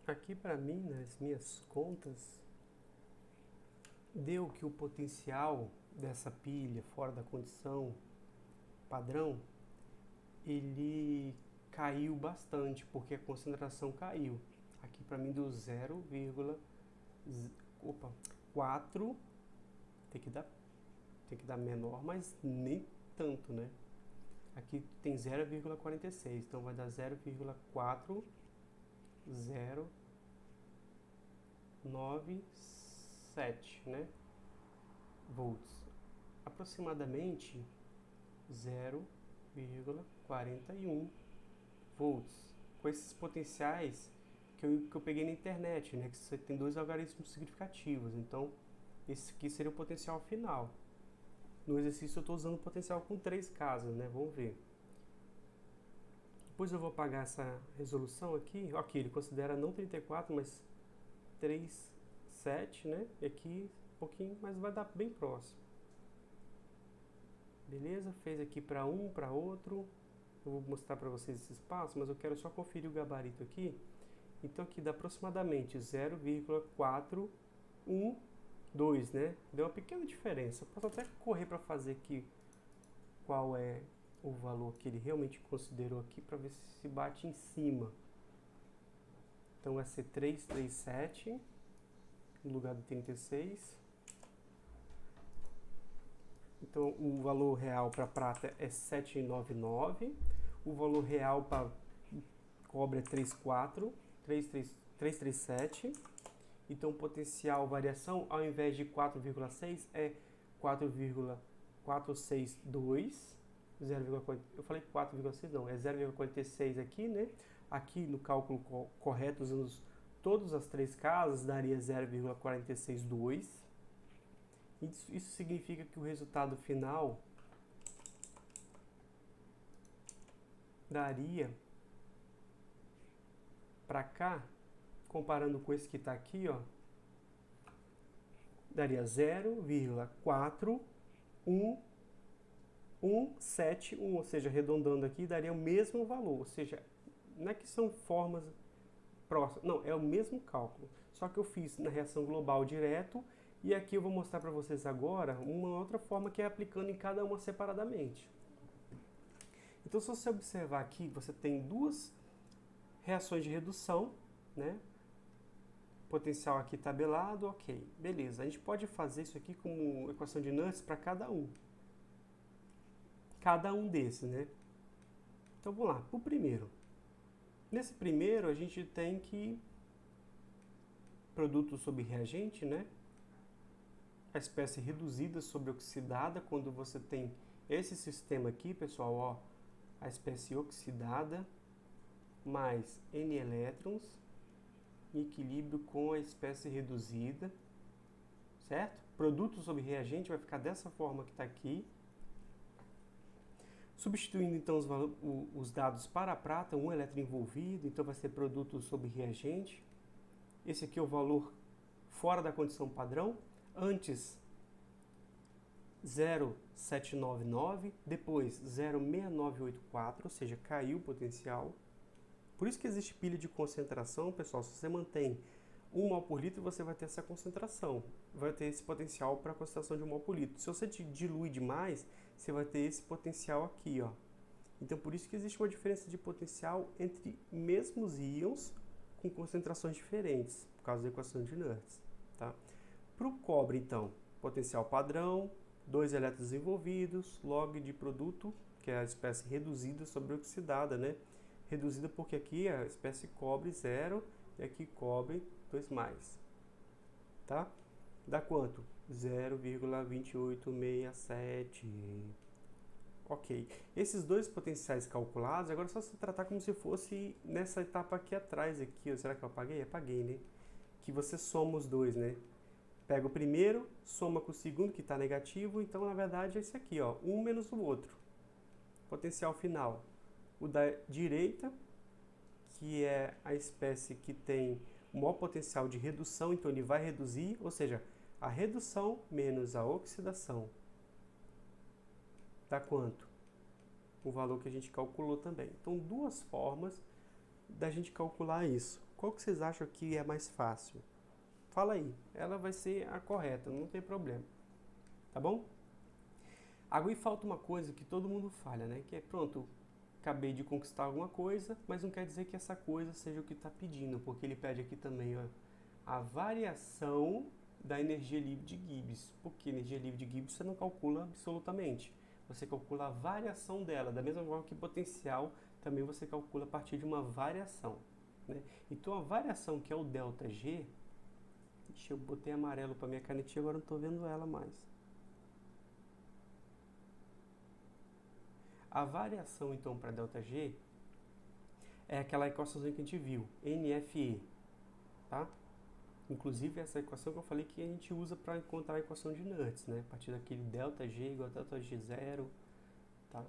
Aqui para mim, nas minhas contas, deu que o potencial dessa pilha fora da condição padrão, ele caiu bastante, porque a concentração caiu. Aqui para mim do 0,4 tem que dar menor, mas nem tanto, né? Aqui tem 0,46, então vai dar 0,4097, né, volts. Aproximadamente 0,41 volts. Com esses potenciais que eu peguei na internet, né, que você tem dois algarismos significativos. Então, esse aqui seria o potencial final. No exercício eu estou usando o potencial com 3 casas, né? Vamos ver. Depois eu vou apagar essa resolução aqui. Ok, ele considera não 34, mas 3,7, né? E aqui um pouquinho, mas vai dar bem próximo. Beleza? Fez aqui para um, para outro. Eu vou mostrar para vocês esse espaço, mas eu quero só conferir o gabarito aqui. Então aqui dá aproximadamente 0,412, né? Deu uma pequena diferença. Posso até correr para fazer aqui qual é o valor que ele realmente considerou aqui para ver se bate em cima. Então vai ser 337 no lugar de 36. Então o valor real para prata é 799. O valor real para cobre é 337. Então potencial variação ao invés de 4,6 é 4,462. Eu falei 4,6 não, é 0,46 aqui, né? Aqui no cálculo correto, usando todas as 3 casas, daria 0,462. Isso significa que o resultado final daria para cá, comparando com esse que está aqui, ó, daria 0,4171, ou seja, arredondando aqui, daria o mesmo valor. Ou seja, não é que são formas próximas, não, é o mesmo cálculo. Só que eu fiz na reação global direto, e aqui eu vou mostrar para vocês agora uma outra forma que é aplicando em cada uma separadamente. Então, se você observar aqui, você tem duas reações de redução, né? Potencial aqui tabelado, ok. Beleza, a gente pode fazer isso aqui como equação de Nernst para cada um. Cada um desses, né? Então, vamos lá, o primeiro. Nesse primeiro, a gente tem que produto sobre reagente, né? A espécie reduzida sobre oxidada, quando você tem esse sistema aqui, pessoal, ó, a espécie oxidada, mais N elétrons, em equilíbrio com a espécie reduzida, certo? Produto sobre reagente vai ficar dessa forma que está aqui. Substituindo então os dados para a prata, um elétron envolvido, então vai ser produto sobre reagente. Esse aqui é o valor fora da condição padrão. Antes 0,799, depois 0,6984, ou seja, caiu o potencial. Por isso que existe pilha de concentração, pessoal. Se você mantém 1 mol por litro, você vai ter essa concentração, vai ter esse potencial para a concentração de 1 mol por litro. Se você dilui demais, você vai ter esse potencial aqui, ó. Então, por isso que existe uma diferença de potencial entre mesmos íons com concentrações diferentes, por causa da equação de Nernst, tá? Para o cobre, então, potencial padrão, 2 elétrons envolvidos, log de produto, que é a espécie reduzida sobre oxidada, né? Reduzida porque aqui a espécie cobre 0 e aqui cobre 2+, tá? Dá quanto? 0,2867. Ok. Esses dois potenciais calculados, agora é só se tratar como se fosse nessa etapa aqui atrás, aqui, será que eu apaguei? Apaguei, né? Que você soma os dois, né? Pega o primeiro, soma com o segundo, que está negativo, então na verdade é esse aqui, ó, um menos o outro. Potencial final. O da direita, que é a espécie que tem o maior potencial de redução, então ele vai reduzir, ou seja, a redução menos a oxidação dá quanto? O valor que a gente calculou também. Então, duas formas da gente calcular isso. Qual que vocês acham que é mais fácil? Fala aí, ela vai ser a correta, não tem problema. Tá bom? Agora falta uma coisa que todo mundo falha, né? Que é, pronto, acabei de conquistar alguma coisa, mas não quer dizer que essa coisa seja o que está pedindo, porque ele pede aqui também, ó, a variação da energia livre de Gibbs. Porque energia livre de Gibbs você não calcula absolutamente. você calcula a variação dela, da mesma forma que potencial também você calcula a partir de uma variação, né? Então a variação que é o ΔG, eu botei amarelo para minha canetinha, agora não estou vendo ela mais. A variação então para ΔG é aquela equaçãozinha que a gente viu, NFE, tá? Inclusive essa equação que eu falei que a gente usa para encontrar a equação de Nernst, né? A partir daquele ΔG igual a ΔG0, tá?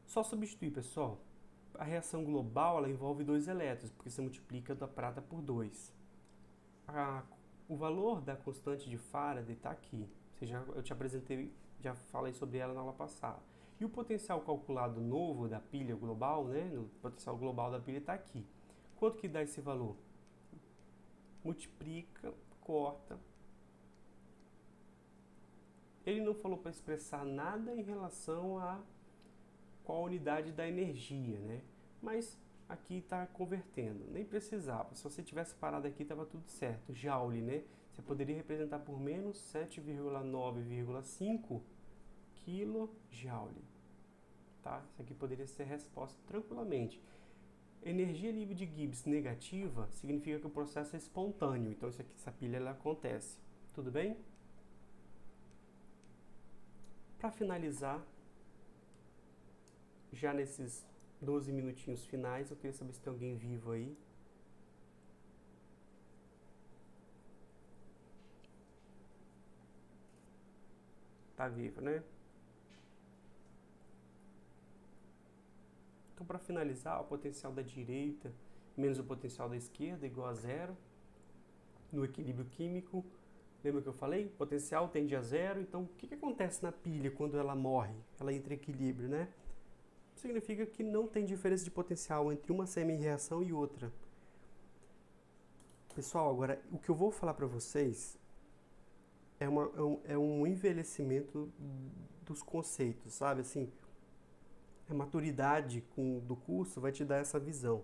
Só substituir, pessoal. A reação global ela envolve 2 elétrons, porque você multiplica da prata por 2. O valor da constante de Faraday está aqui. Eu te apresentei, já falei sobre ela na aula passada. E o potencial calculado novo da pilha global, né? O potencial global da pilha está aqui. Quanto que dá esse valor? Multiplica, corta. Ele não falou para expressar nada em relação a qual a unidade da energia, né? Mas aqui está convertendo, nem precisava. Se você tivesse parado aqui, estava tudo certo. Joule, né? Você poderia representar por menos 7,9,5 kJ, tá? Isso aqui poderia ser a resposta tranquilamente. Energia livre de Gibbs negativa significa que o processo é espontâneo. Então essa pilha ela acontece. Tudo bem? Para finalizar, já nesses 12 minutinhos finais, eu queria saber se tem alguém vivo aí. Tá vivo, né? Então, para finalizar, o potencial da direita menos o potencial da esquerda igual a zero. No equilíbrio químico, lembra que eu falei? O potencial tende a zero. Então, o que acontece na pilha quando ela morre? Ela entra em equilíbrio, né? Significa que não tem diferença de potencial entre uma semi-reação e outra. Pessoal, agora, o que eu vou falar para vocês é um envelhecimento dos conceitos, sabe? Assim, a maturidade do curso vai te dar essa visão.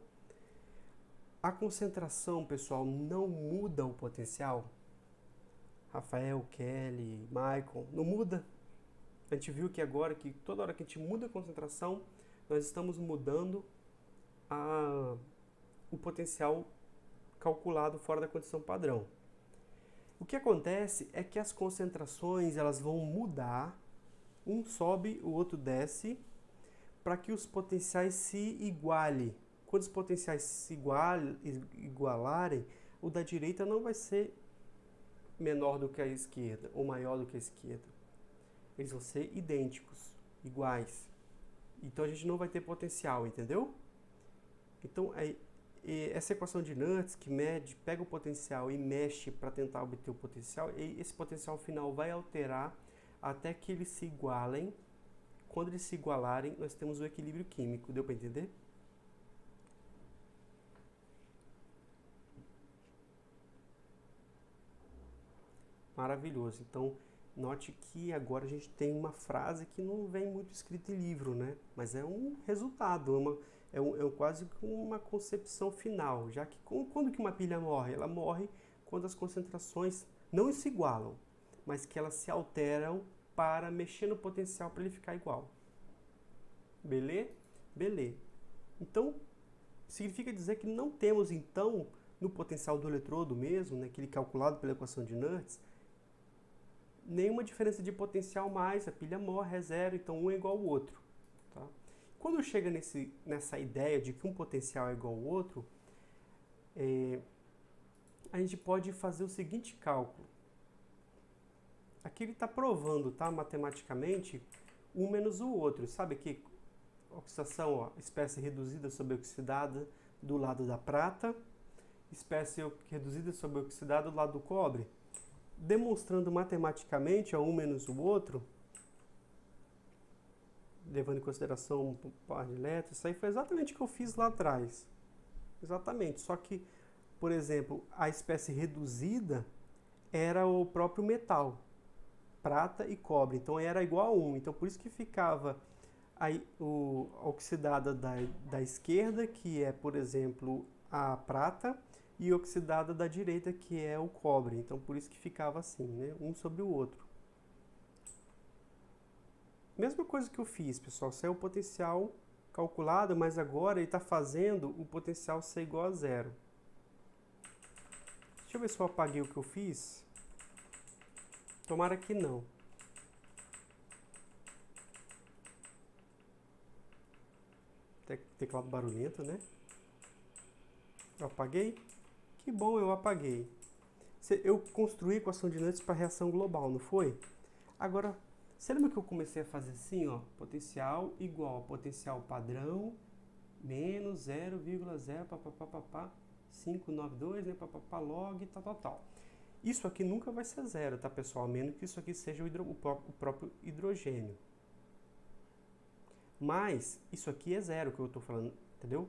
A concentração, pessoal, não muda o potencial. Rafael, Kelly, Michael, não muda. A gente viu que agora, que toda hora que a gente muda a concentração, nós estamos mudando o potencial calculado fora da condição padrão. O que acontece é que as concentrações elas vão mudar, um sobe, o outro desce, para que os potenciais se igualem. Quando os potenciais se igualarem, o da direita não vai ser menor do que a esquerda ou maior do que a esquerda. Eles vão ser idênticos, iguais. Então a gente não vai ter potencial, entendeu? Então essa equação de Nernst que mede, pega o potencial e mexe para tentar obter o potencial, e esse potencial final vai alterar até que eles se igualem. Quando eles se igualarem, nós temos o equilíbrio químico. Deu para entender? Maravilhoso. Então, note que agora a gente tem uma frase que não vem muito escrita em livro, né? Mas é um resultado, é quase uma concepção final, já que quando que uma pilha morre? Ela morre quando as concentrações não se igualam, mas que elas se alteram para mexer no potencial para ele ficar igual. Beleza? Beleza. Então, significa dizer que não temos, então, no potencial do eletrodo mesmo, né, aquele calculado pela equação de Nernst, nenhuma diferença de potencial mais, a pilha morre, é zero, então um é igual ao outro. Tá? Quando chega nessa ideia de que um potencial é igual ao outro, a gente pode fazer o seguinte cálculo. Aqui ele está provando, tá, matematicamente, um menos o outro. Sabe que oxidação, ó, espécie reduzida sobre oxidada do lado da prata, espécie reduzida sobre oxidada do lado do cobre. Demonstrando matematicamente um menos o outro, levando em consideração um par de elétrons, isso aí foi exatamente o que eu fiz lá atrás. Exatamente, só que, por exemplo, a espécie reduzida era o próprio metal, prata e cobre, então era igual a 1, então por isso que ficava a oxidada da esquerda, que é, por exemplo, a prata, e oxidada da direita, que é o cobre. Então, por isso que ficava assim, né? Um sobre o outro. Mesma coisa que eu fiz, pessoal. Saiu o potencial calculado, mas agora ele está fazendo o potencial ser igual a zero. Deixa eu ver se eu apaguei o que eu fiz. Tomara que não. Teclado barulhento, né? Eu apaguei? Que bom, eu apaguei. Eu construí a equação de Nernst para reação global, não foi? Agora, você lembra que eu comecei a fazer assim, ó? Potencial igual a potencial padrão menos 0,0592, né? Log, tal. Isso aqui nunca vai ser zero, tá, pessoal? A menos que isso aqui seja o próprio hidrogênio. Mas isso aqui é zero que eu estou falando, entendeu?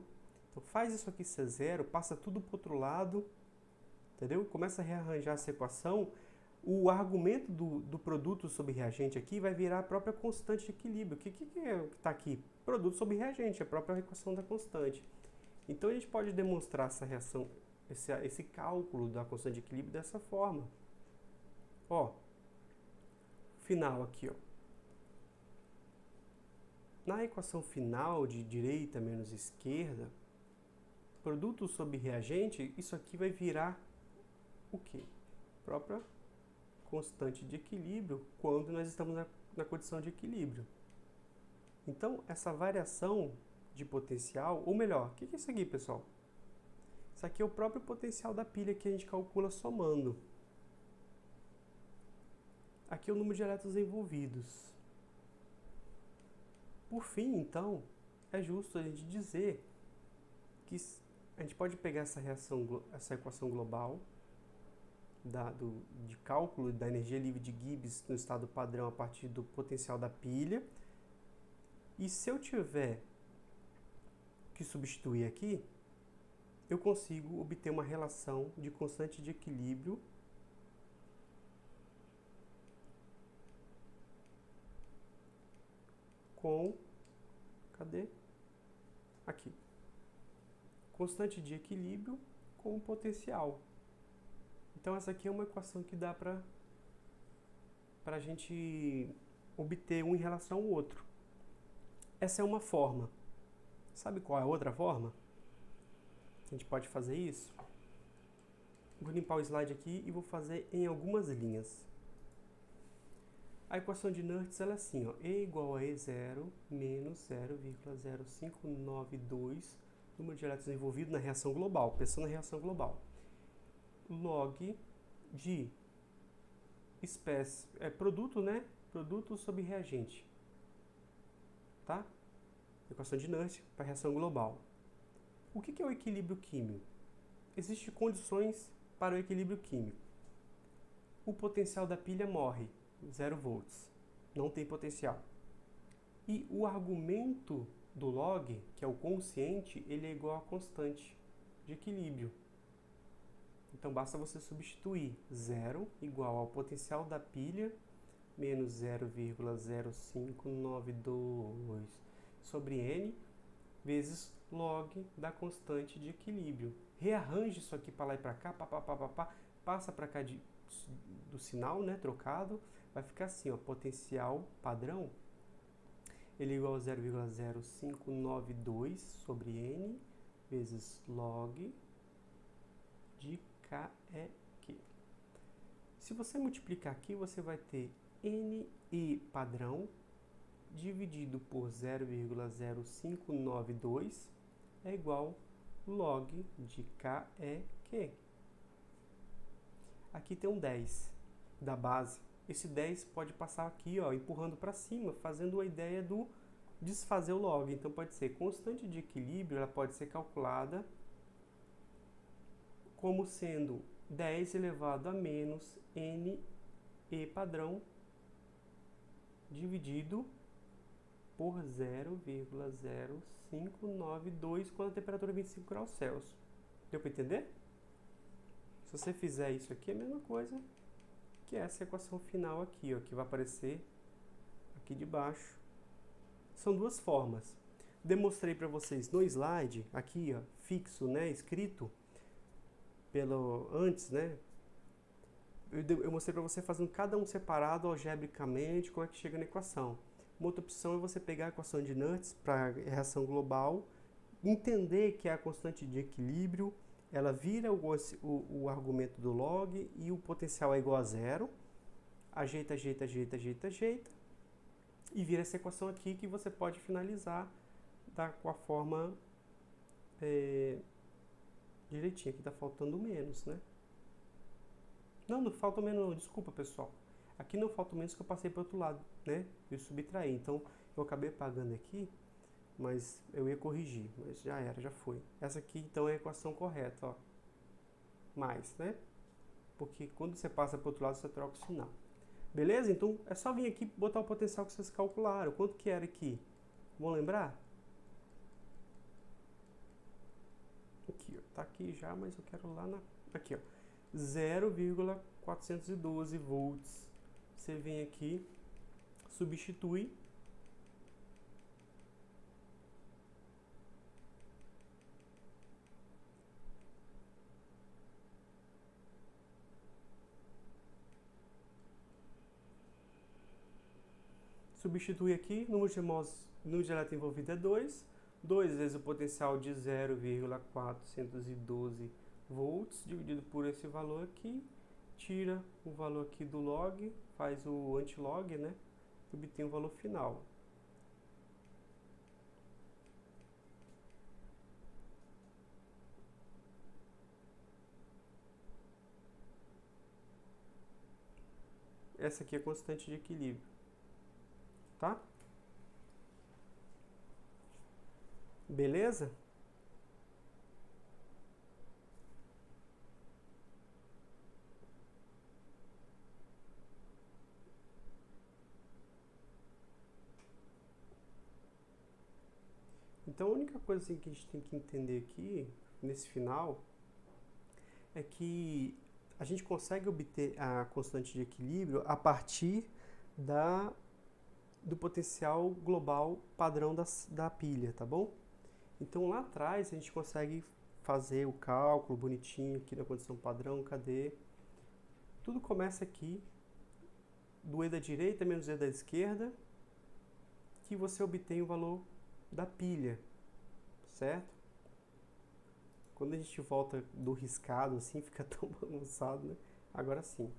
Então faz isso aqui ser zero, passa tudo para o outro lado, entendeu? Começa a rearranjar essa equação. O argumento do produto sobre reagente aqui vai virar a própria constante de equilíbrio. O que está aqui? Produto sobre reagente, a própria equação da constante. Então a gente pode demonstrar essa reação, esse cálculo da constante de equilíbrio dessa forma. Ó, final aqui, ó. Na equação final de direita menos esquerda, produto sobre reagente, isso aqui vai virar o quê? Própria constante de equilíbrio quando nós estamos na condição de equilíbrio. Então, essa variação de potencial, ou melhor, o que é isso aqui, pessoal? Isso aqui é o próprio potencial da pilha que a gente calcula somando. Aqui é o número de elétrons envolvidos. Por fim, então, é justo a gente dizer que a gente pode pegar essa equação global de cálculo da energia livre de Gibbs no estado padrão a partir do potencial da pilha. E se eu tiver que substituir aqui, eu consigo obter uma relação de constante de equilíbrio com... Cadê? Aqui. Constante de equilíbrio com o potencial. Então essa aqui é uma equação que dá para a gente obter um em relação ao outro. Essa é uma forma. Sabe qual é a outra forma? A gente pode fazer isso. Vou limpar o slide aqui e vou fazer em algumas linhas. A equação de Nernst ela é assim, ó, E igual a E0 menos 0,0592, número de elétrons envolvidos na reação global, pensando na reação global. Log de espécie, produto, né? Produto sobre reagente, tá? Equação de Nernst para reação global. O que é o equilíbrio químico? Existem condições para o equilíbrio químico. O potencial da pilha morre, 0 volts, não tem potencial. E o argumento do log, que é o quociente, ele é igual a constante de equilíbrio. Então basta você substituir 0 igual ao potencial da pilha menos 0,0592 sobre N vezes log da constante de equilíbrio. Rearranje isso aqui para lá e para cá, passa para cá do sinal, né, trocado, vai ficar assim, ó, potencial padrão, ele é igual a 0,0592 sobre N vezes log de KEQ. Se você multiplicar aqui, você vai ter NE padrão dividido por 0,0592 é igual log de KEQ. Aqui tem um 10 da base. Esse 10 pode passar aqui, ó, empurrando para cima, fazendo a ideia do desfazer o log. Então pode ser constante de equilíbrio, ela pode ser calculada como sendo 10 elevado a menos NE padrão dividido por 0,0592 quando a temperatura é 25 graus Celsius. Deu para entender? Se você fizer isso aqui, é a mesma coisa que essa equação final aqui, ó, que vai aparecer aqui de baixo. São duas formas. Demonstrei para vocês no slide, aqui, ó, fixo, né, escrito antes, né? Eu mostrei para você fazendo cada um separado algebricamente como é que chega na equação. Uma outra opção é você pegar a equação de Nernst para reação global, entender que é a constante de equilíbrio, ela vira o argumento do log e o potencial é igual a zero. Ajeita, ajeita, ajeita, ajeita, ajeita. E vira essa equação aqui que você pode finalizar com a forma direitinho. Aqui tá faltando menos, né? Não, não falta menos não. Desculpa, pessoal. Aqui não falta menos que eu passei para o outro lado, né? Eu subtraí. Então, eu acabei pagando aqui, mas eu ia corrigir. Mas já era, já foi. Essa aqui, então, é a equação correta, ó. Mais, né? Porque quando você passa para o outro lado, você troca o sinal. Beleza? Então, é só vir aqui e botar o potencial que vocês calcularam. Quanto que era aqui? Vão lembrar? Aqui, ó. Tá aqui já, mas eu quero lá na... Aqui, ó. 0,412 volts. Você vem aqui, substitui. Substitui aqui, número de mols, número de elétron envolvido é 2. 2 vezes o potencial de 0,412 volts, dividido por esse valor aqui. Tira o valor aqui do log, faz o antilog, né? E obtém o valor final. Essa aqui é a constante de equilíbrio, tá? Beleza? Então a única coisa assim, que a gente tem que entender aqui, nesse final, é que a gente consegue obter a constante de equilíbrio a partir do potencial global padrão da pilha, tá bom? Então lá atrás a gente consegue fazer o cálculo bonitinho aqui da condição padrão, cadê? Tudo começa aqui, do E da direita menos E da esquerda, que você obtém o valor da pilha, certo? Quando a gente volta do riscado assim, fica tão bagunçado, né? Agora sim.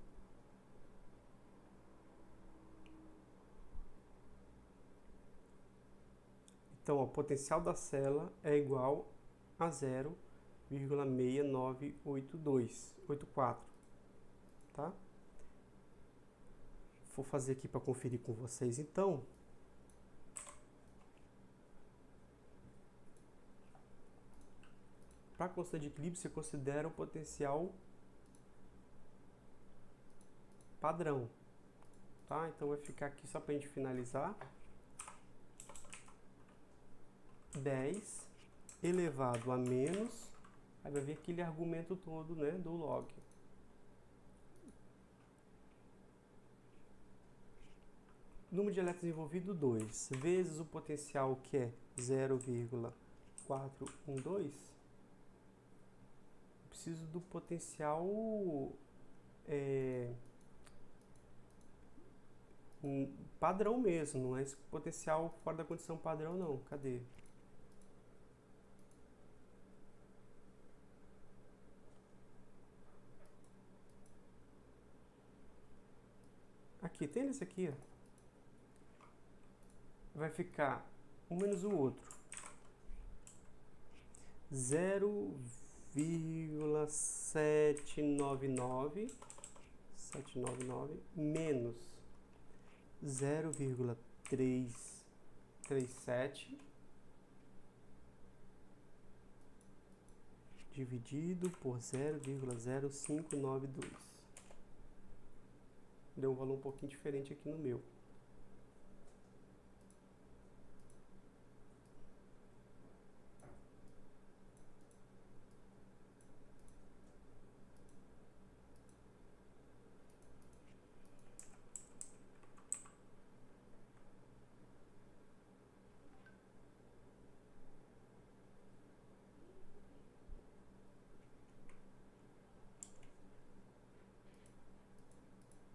Então, o potencial da célula é igual a 0,698284, tá? Vou fazer aqui para conferir com vocês, então. Para a constante de equilíbrio, você considera o potencial padrão, tá? Então, vai ficar aqui só para a gente finalizar. 10 elevado a menos, aí vai vir aquele argumento todo, né, do log. Número de elétrons envolvido, 2, vezes o potencial, que é 0,412. Preciso do potencial padrão mesmo, não é esse potencial fora da condição padrão, não. Cadê? Aqui, tem esse aqui, ó. Vai ficar um menos o outro. 0,799 menos 0,337 dividido por 0,0592. Deu um valor um pouquinho diferente aqui no meu.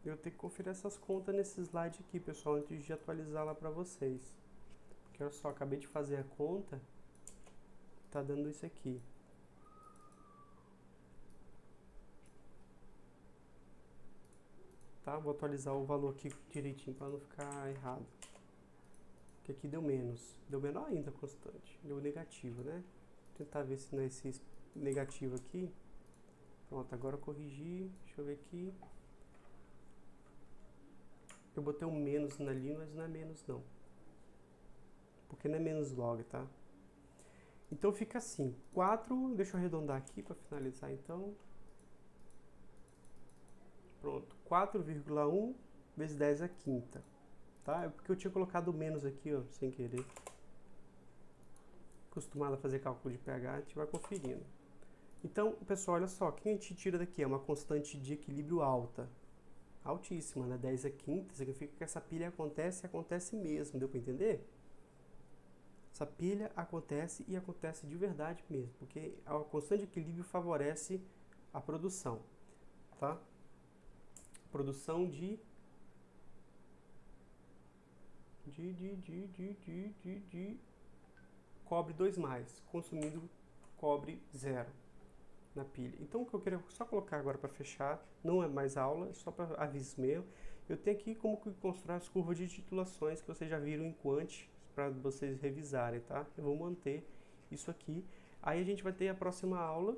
Eu tenho que conferir essas contas nesse slide aqui, pessoal, antes de atualizar lá para vocês. Porque olha só, acabei de fazer a conta, tá dando isso aqui. Tá? Vou atualizar o valor aqui direitinho para não ficar errado. Porque aqui deu menos. Deu menor ainda, constante. Deu negativo, né? Vou tentar ver se não é esse negativo aqui. Pronto, agora eu corrigi. Deixa eu ver aqui. Eu botei um menos ali, mas não é menos não. Porque não é menos log, tá? Então fica assim. 4, deixa eu arredondar aqui para finalizar então. Pronto, 4,1 vezes 10 à quinta. Tá? É porque eu tinha colocado menos aqui, ó, sem querer. Acostumado a fazer cálculo de pH, a gente vai conferindo. Então, pessoal, olha só, o que a gente tira daqui é uma constante de equilíbrio alta. Altíssima, né? 10 à quinta, significa que essa pilha acontece e acontece mesmo, deu para entender? Essa pilha acontece e acontece de verdade mesmo, porque a constante de equilíbrio favorece a produção, tá? Produção de cobre 2+, consumindo cobre 0 na pilha. Então o que eu queria só colocar agora para fechar, não é mais aula, é só para aviso meu. Eu tenho aqui como que construir as curvas de titulações que vocês já viram em Quant, para vocês revisarem, tá? Eu vou manter isso aqui. Aí a gente vai ter a próxima aula,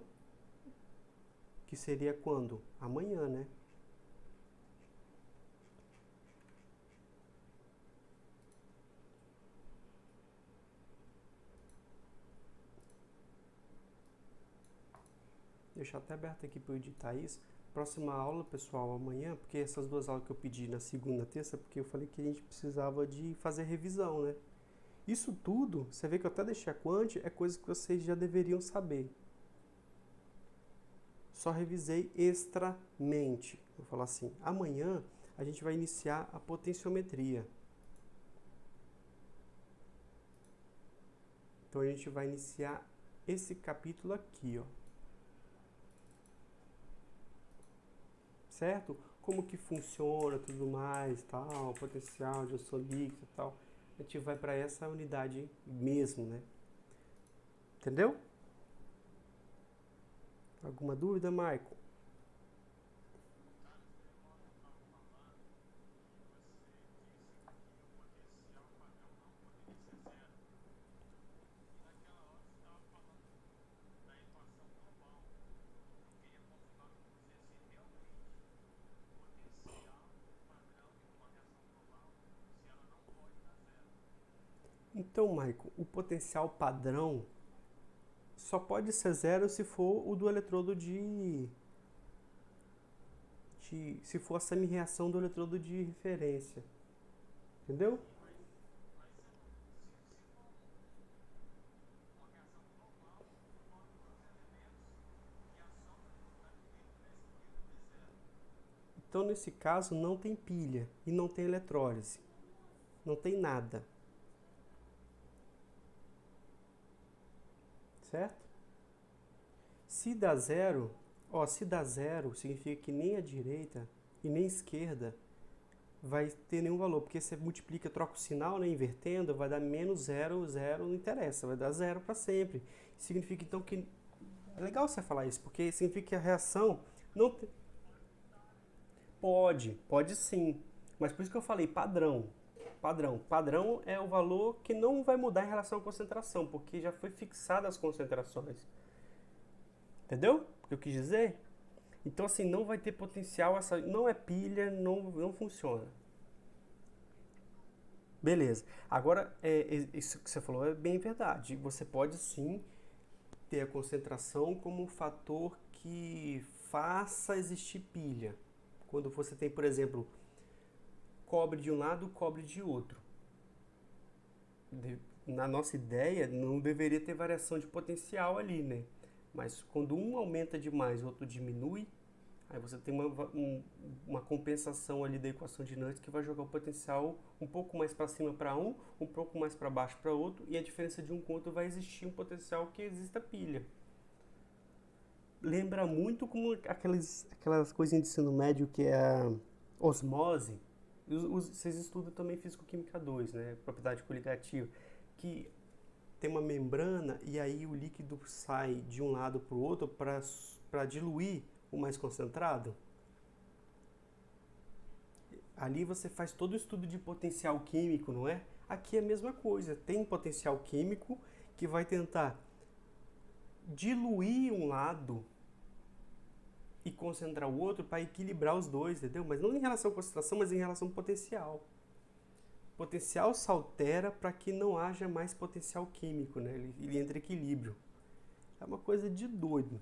que seria quando? Amanhã, né? Deixar até aberto aqui para eu editar isso. Próxima aula, pessoal, amanhã, porque essas duas aulas que eu pedi na segunda e terça, porque eu falei que a gente precisava de fazer revisão, né? Isso tudo, você vê que eu até deixei a Quant, é coisa que vocês já deveriam saber. Só revisei extramente. Vou falar assim, amanhã a gente vai iniciar a potenciometria. Então a gente vai iniciar esse capítulo aqui, ó. Certo? Como que funciona, tudo mais, tal, potencial de ação líquida e tal. A gente vai para essa unidade mesmo, né? Entendeu? Alguma dúvida, Maicon? Então, Maicon, o potencial padrão só pode ser 0 se for o do eletrodo se for a semi-reação do eletrodo de referência. Entendeu? Então, nesse caso, não tem pilha e não tem eletrólise. Não tem nada. Certo? Se dá zero, ó, se dá zero, significa que nem a direita e nem a esquerda vai ter nenhum valor, porque você multiplica, troca o sinal, né, invertendo, vai dar menos 0, 0 não interessa, vai dar zero para sempre. Significa então que é legal você falar isso, porque significa que a reação não te... pode sim, mas por isso que eu falei padrão. Padrão é o valor que não vai mudar em relação à concentração, porque já foi fixada as concentrações. Entendeu o que eu quis dizer? Então, assim, não vai ter potencial, essa não é pilha, não funciona. Beleza. Agora, isso que você falou é bem verdade. Você pode sim ter a concentração como um fator que faça existir pilha. Quando você tem, por exemplo, cobre de um lado, cobre de outro. Na nossa ideia, não deveria ter variação de potencial ali, né? Mas quando um aumenta demais, o outro diminui, aí você tem uma compensação ali da equação de Nernst que vai jogar o potencial um pouco mais para cima para um pouco mais para baixo para outro, e a diferença de um com outro vai existir um potencial que exista pilha. Lembra muito como aquelas coisinhas de ensino médio que é osmose, vocês estudam também Físico-Química 2, né? Propriedade coligativa, que tem uma membrana e aí o líquido sai de um lado para o outro para diluir o mais concentrado. Ali você faz todo o estudo de potencial químico, não é? Aqui é a mesma coisa, tem potencial químico que vai tentar diluir um lado e concentrar o outro para equilibrar os dois, entendeu? Mas não em relação à concentração, mas em relação ao potencial. O potencial se altera para que não haja mais potencial químico, né? Ele entra em equilíbrio. É uma coisa de doido.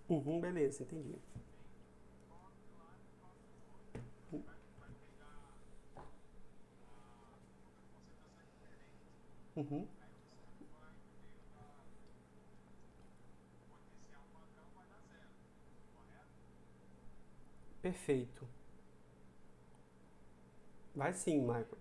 Uhum, beleza, entendi. Uhum, perfeito. Vai sim, Michael.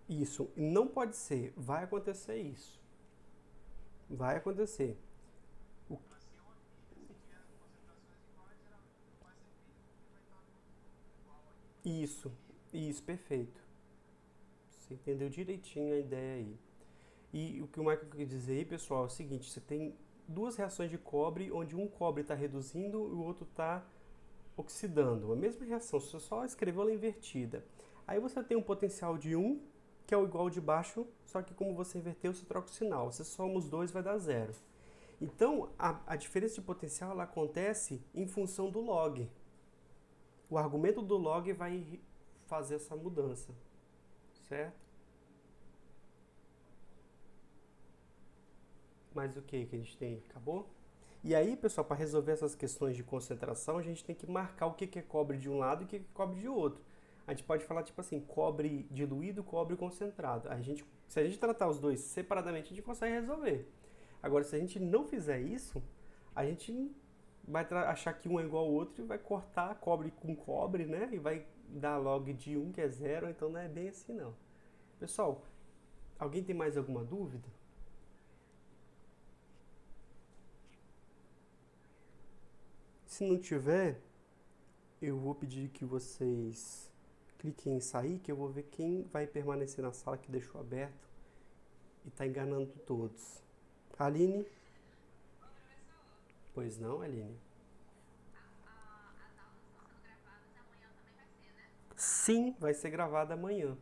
Isso, não pode ser, vai acontecer isso. Vai acontecer. O- Isso, isso, perfeito. Você entendeu direitinho a ideia aí. E o que o Michael quer dizer aí, pessoal, é o seguinte: você tem duas reações de cobre, onde um cobre está reduzindo e o outro está oxidando. A mesma reação, você só escreveu ela invertida. Aí você tem um potencial de um que é o igual de baixo, só que como você inverteu, você troca o sinal. Você soma os dois, vai dar zero. Então, a diferença de potencial ela acontece em função do log. O argumento do log vai fazer essa mudança, certo? Mas o que a gente tem? Acabou? E aí, pessoal, para resolver essas questões de concentração, a gente tem que marcar o que é cobre de um lado e o que é cobre de outro. A gente pode falar tipo assim, cobre diluído, cobre concentrado. Se a gente tratar os dois separadamente, a gente consegue resolver. Agora, se a gente não fizer isso, a gente vai achar que um é igual ao outro e vai cortar cobre com cobre, né? E vai dar log de um que é zero, então não é bem assim não. Pessoal, alguém tem mais alguma dúvida? Se não tiver, eu vou pedir que vocês cliquem em sair, que eu vou ver quem vai permanecer na sala que deixou aberto e está enganando todos. Aline? Pois não, Aline? Sim, vai ser gravada amanhã.